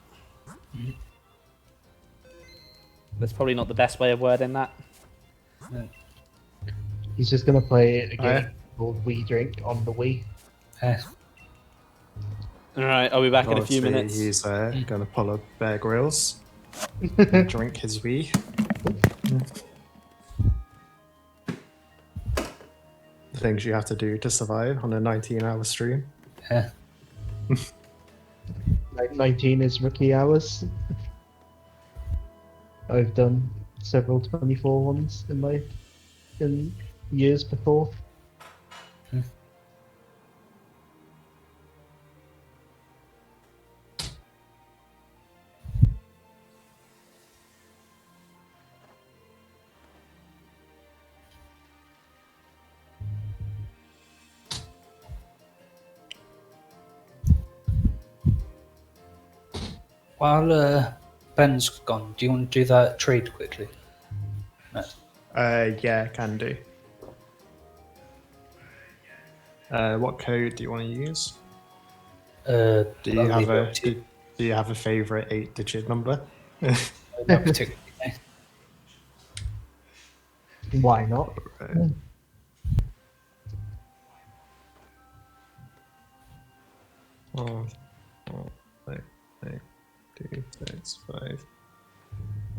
That's probably not the best way of wording that. He's just gonna play a game Alright. called Wii Drink on the Wii. Alright, I'll be back in a few Obviously, minutes. He's gonna pull up Bear Grylls, drink his Wii. The things you have to do to survive on a 19-hour stream. Yeah. Like 19 is rookie hours. I've done several 24 ones in years before. While Ben's gone, do you want to do that trade quickly? No. Yeah, can do. What code do you want to use? Do you I'll have leave it a up to you. do you have a favorite 8-digit number? Not particularly. Why not? Right. Oh, wait, 2, 6, 5.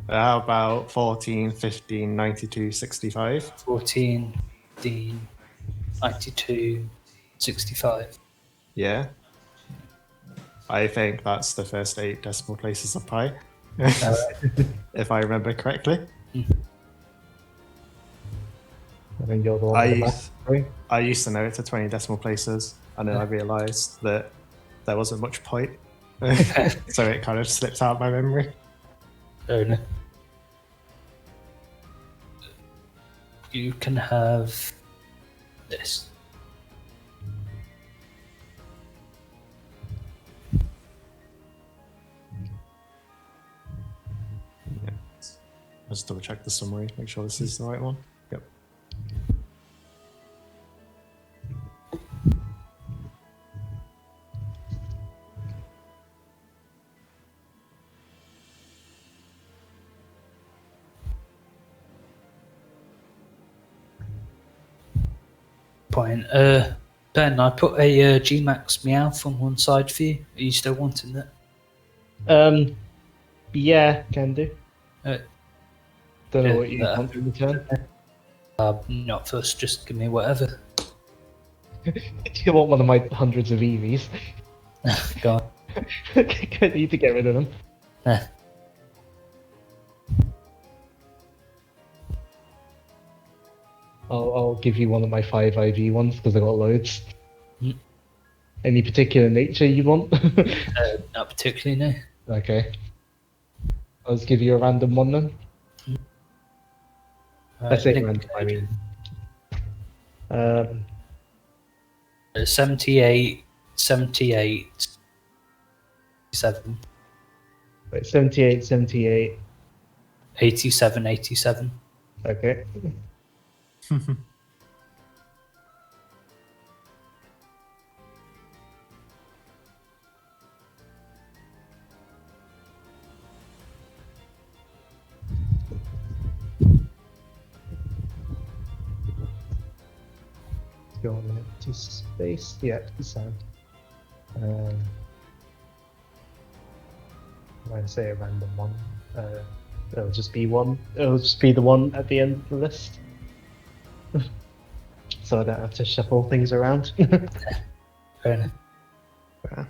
How about 14, 15, 92, 65? 14, 15, 92, 65. Yeah. I think that's the first 8 decimal places of pi. If I remember correctly. I think you're the one I with the used, math degree. I used to know it to 20 decimal places, and then I realised that there wasn't much point. So it kind of slipped out of my memory. Oh, no. You can have this. Let's double check the summary, make sure this is the right one. Yep. Point. Ben, I put a Gmax Meowth on one side for you. Are you still wanting that? Yeah, can do. Uh, Don't know yeah, what you want in return. Not first, just give me whatever. Do you want one of my hundreds of EVs? Go on. I need to get rid of them. Eh. I'll give you one of my 5 IV ones because I got loads. Mm. Any particular nature you want? Not particularly, no. Okay. I'll just give you a random one then. I say Nick, random, I mean. Um, 78, 78, 7, wait, 78, 78. 87, 87. Okay. Go on there to space. Yeah, to sound. I'm going to say a random one. It'll just be one. It'll just be the one at the end of the list. So I don't have to shuffle things around. Fair enough. Yeah.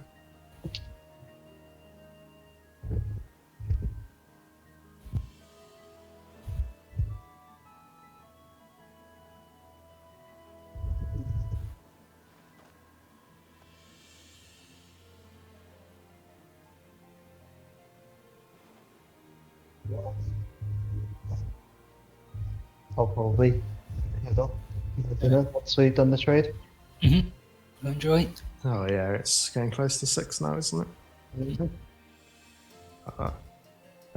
I'll probably head off for dinner once we've done the trade. Enjoy it. Oh yeah, it's getting close to 6 now, isn't it? Mhm. I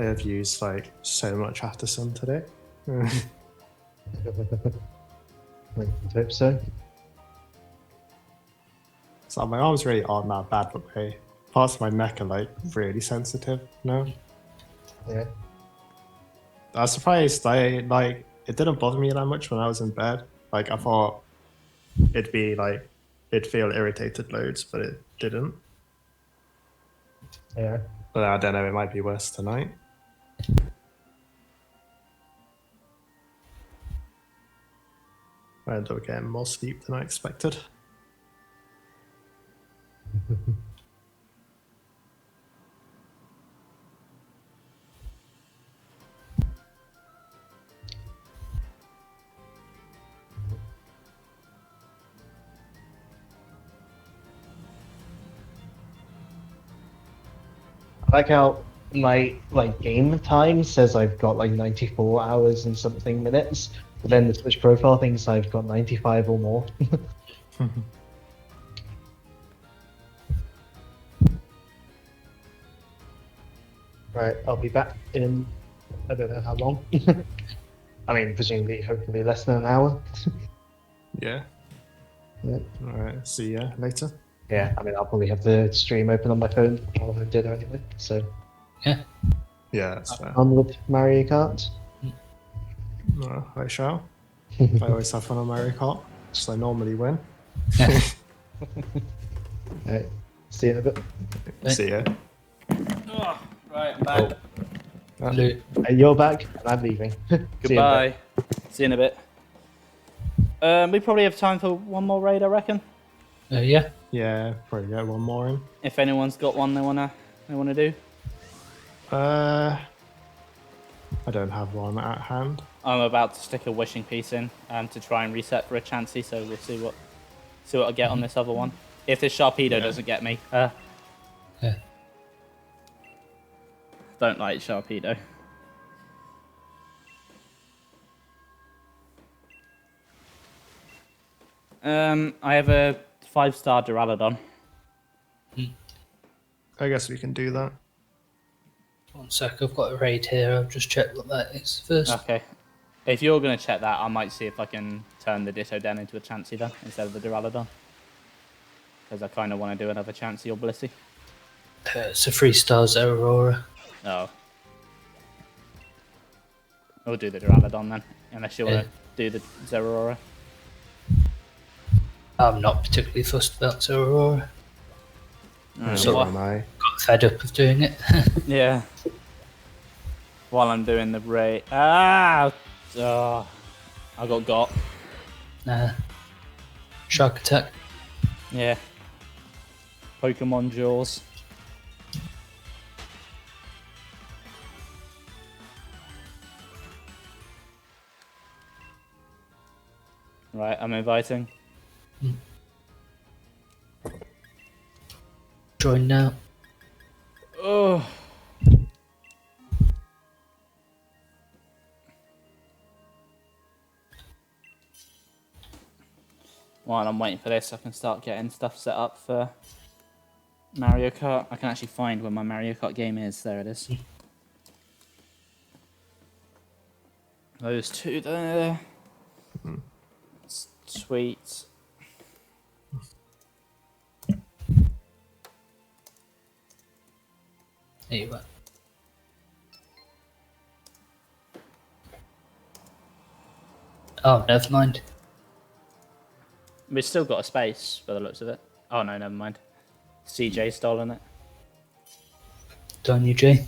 have used like so much After Sun today. I hope so. So my arms really aren't that bad, but my parts of my neck are like really sensitive now. Yeah. I was surprised. It didn't bother me that much when I was in bed. Like I thought it'd be like it'd feel irritated loads, but it didn't. Yeah. But I don't know. It might be worse tonight. I ended up getting more sleep than I expected. I like how my game time says I've got like 94 hours and something minutes, but then the Switch profile thinks I've got 95 or more. Right, I'll be back in I don't know how long. I mean, presumably, hopefully less than an hour. Yeah. Yeah. All right. See ya later. Yeah, I mean, I'll probably have the stream open on my phone while I'm dinner anyway. So Yeah, that's fair. on with Mario Kart. I shall. I always have fun on Mario Kart, just I normally win. Right, see you in a bit. See ya. Oh, right, I'm back. Lou. You're back, and I'm leaving. See you in a bit. Goodbye. See you in a bit. We probably have time for one more raid, I reckon. Yeah. Yeah, probably get one more in. If anyone's got one they wanna do. I don't have one at hand. I'm about to stick a wishing piece in to try and reset for a Chansey, so we'll see what I get on this other one. If this Sharpedo doesn't get me. Yeah. Don't like Sharpedo. I have a 5-star Duraludon. I guess we can do that. 1 sec, I've got a raid here. I'll just check what that is first. Okay. If you're going to check that, I might see if I can turn the Ditto Den into a Chansey then, instead of the Duraludon. Because I kind of want to do another Chansey or Blissey. It's a 3-star Zeraora. Oh. We'll do the Duraludon then, unless you want to do the Zeraora. I'm not particularly fussed about Zeraora. So am I. Got fed up of doing it. Yeah. While I'm doing the raid. Ah! Oh, I got. Shark Attack. Yeah. Pokemon Jaws. Right, I'm inviting. Join now. Oh. While I'm waiting for this, I can start getting stuff set up for Mario Kart. I can actually find where my Mario Kart game is. There it is. Those two there. Sweet. There you are. Oh, never mind. We've still got a space by the looks of it. Oh no, never mind. CJ stolen it. Done you, Jay?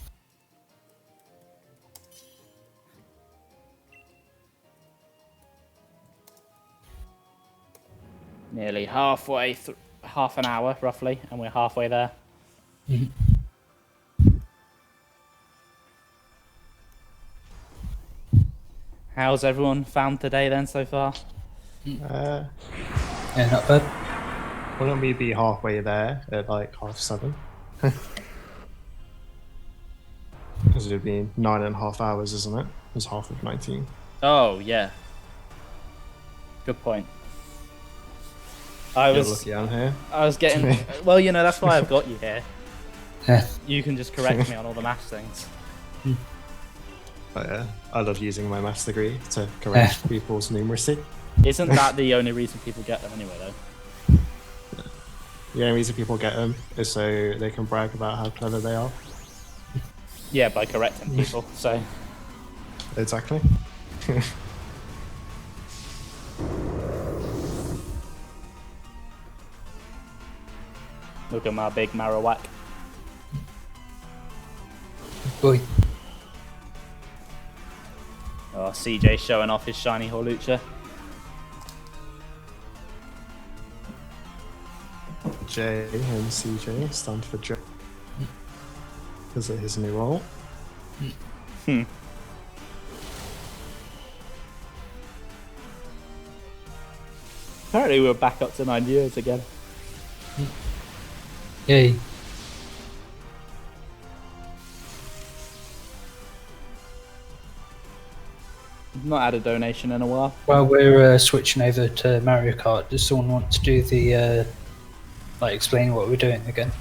Nearly halfway through, half an hour roughly, and we're halfway there. How's everyone found today then so far? Yeah, not bad. Wouldn't we be halfway there at like 7:30? Because it'd be 9.5 hours, isn't it? It's half of 19. Oh yeah. Good point. You're lucky I'm here. I was getting. Well, you know that's why I've got you here. Yeah. You can just correct me on all the maths things. But yeah, I love using my maths degree to correct people's numeracy. Isn't that the only reason people get them anyway, though? The only reason people get them is so they can brag about how clever they are. Yeah, by correcting people. So Exactly. look at my big Marowak. Boy. Oh, CJ showing off his shiny Horlucha. J and CJ stand for Joe. Because of his new role. Apparently we're back up to 9 years again. Yay. Not had a donation in a while. While we're switching over to Mario Kart, does someone want to do the explain what we're doing again?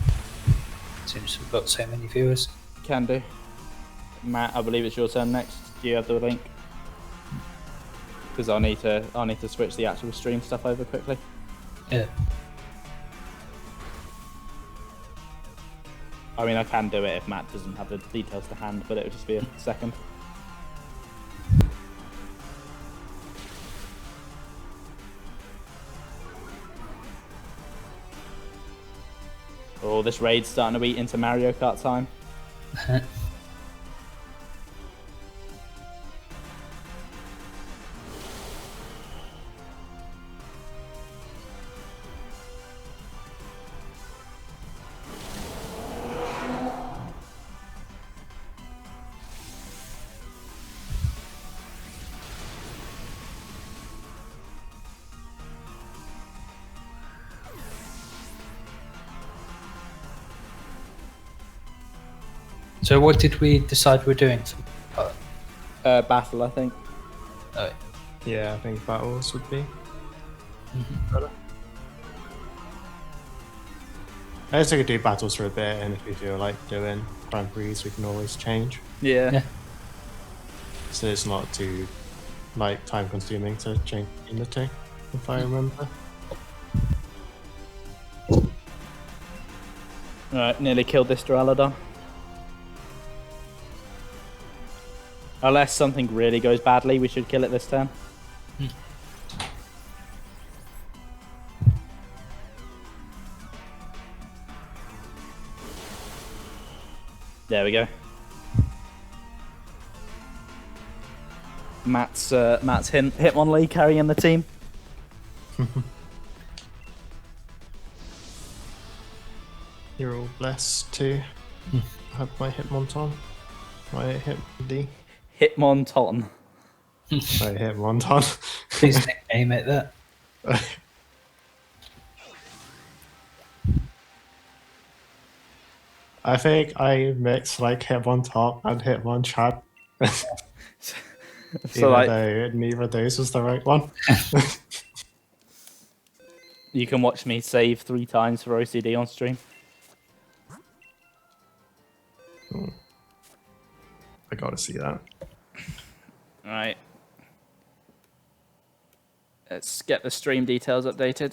Seems we've got so many viewers. Can do. Matt, I believe it's your turn next. Do you have the link? Because I'll need to switch the actual stream stuff over quickly. Yeah. I mean, I can do it if Matt doesn't have the details to hand, but it would just be a second. Oh, this raid's starting to eat into Mario Kart time. So what did we decide we're doing? Battle, I think. Oh, Yeah, I think battles would be better. I guess we could do battles for a bit, and if we feel like doing Grand Prix, we can always change. Yeah. Yeah. So it's not too like time consuming to change in the two, if I remember. Alright, nearly killed this Duraludon. Unless something really goes badly, we should kill it this turn. There we go. Matt's Hitmonlee carrying the team. You're all blessed to have my Hitmonton. My Hitmonlee. Hitmonton. My Hitmonton. Please nickname it that. I think I mixed like Hitmontop and Hitmonchan. So like, though neither of those was the right one. you can watch me save 3 times for OCD on stream. I gotta see that. Alright. Let's get the stream details updated.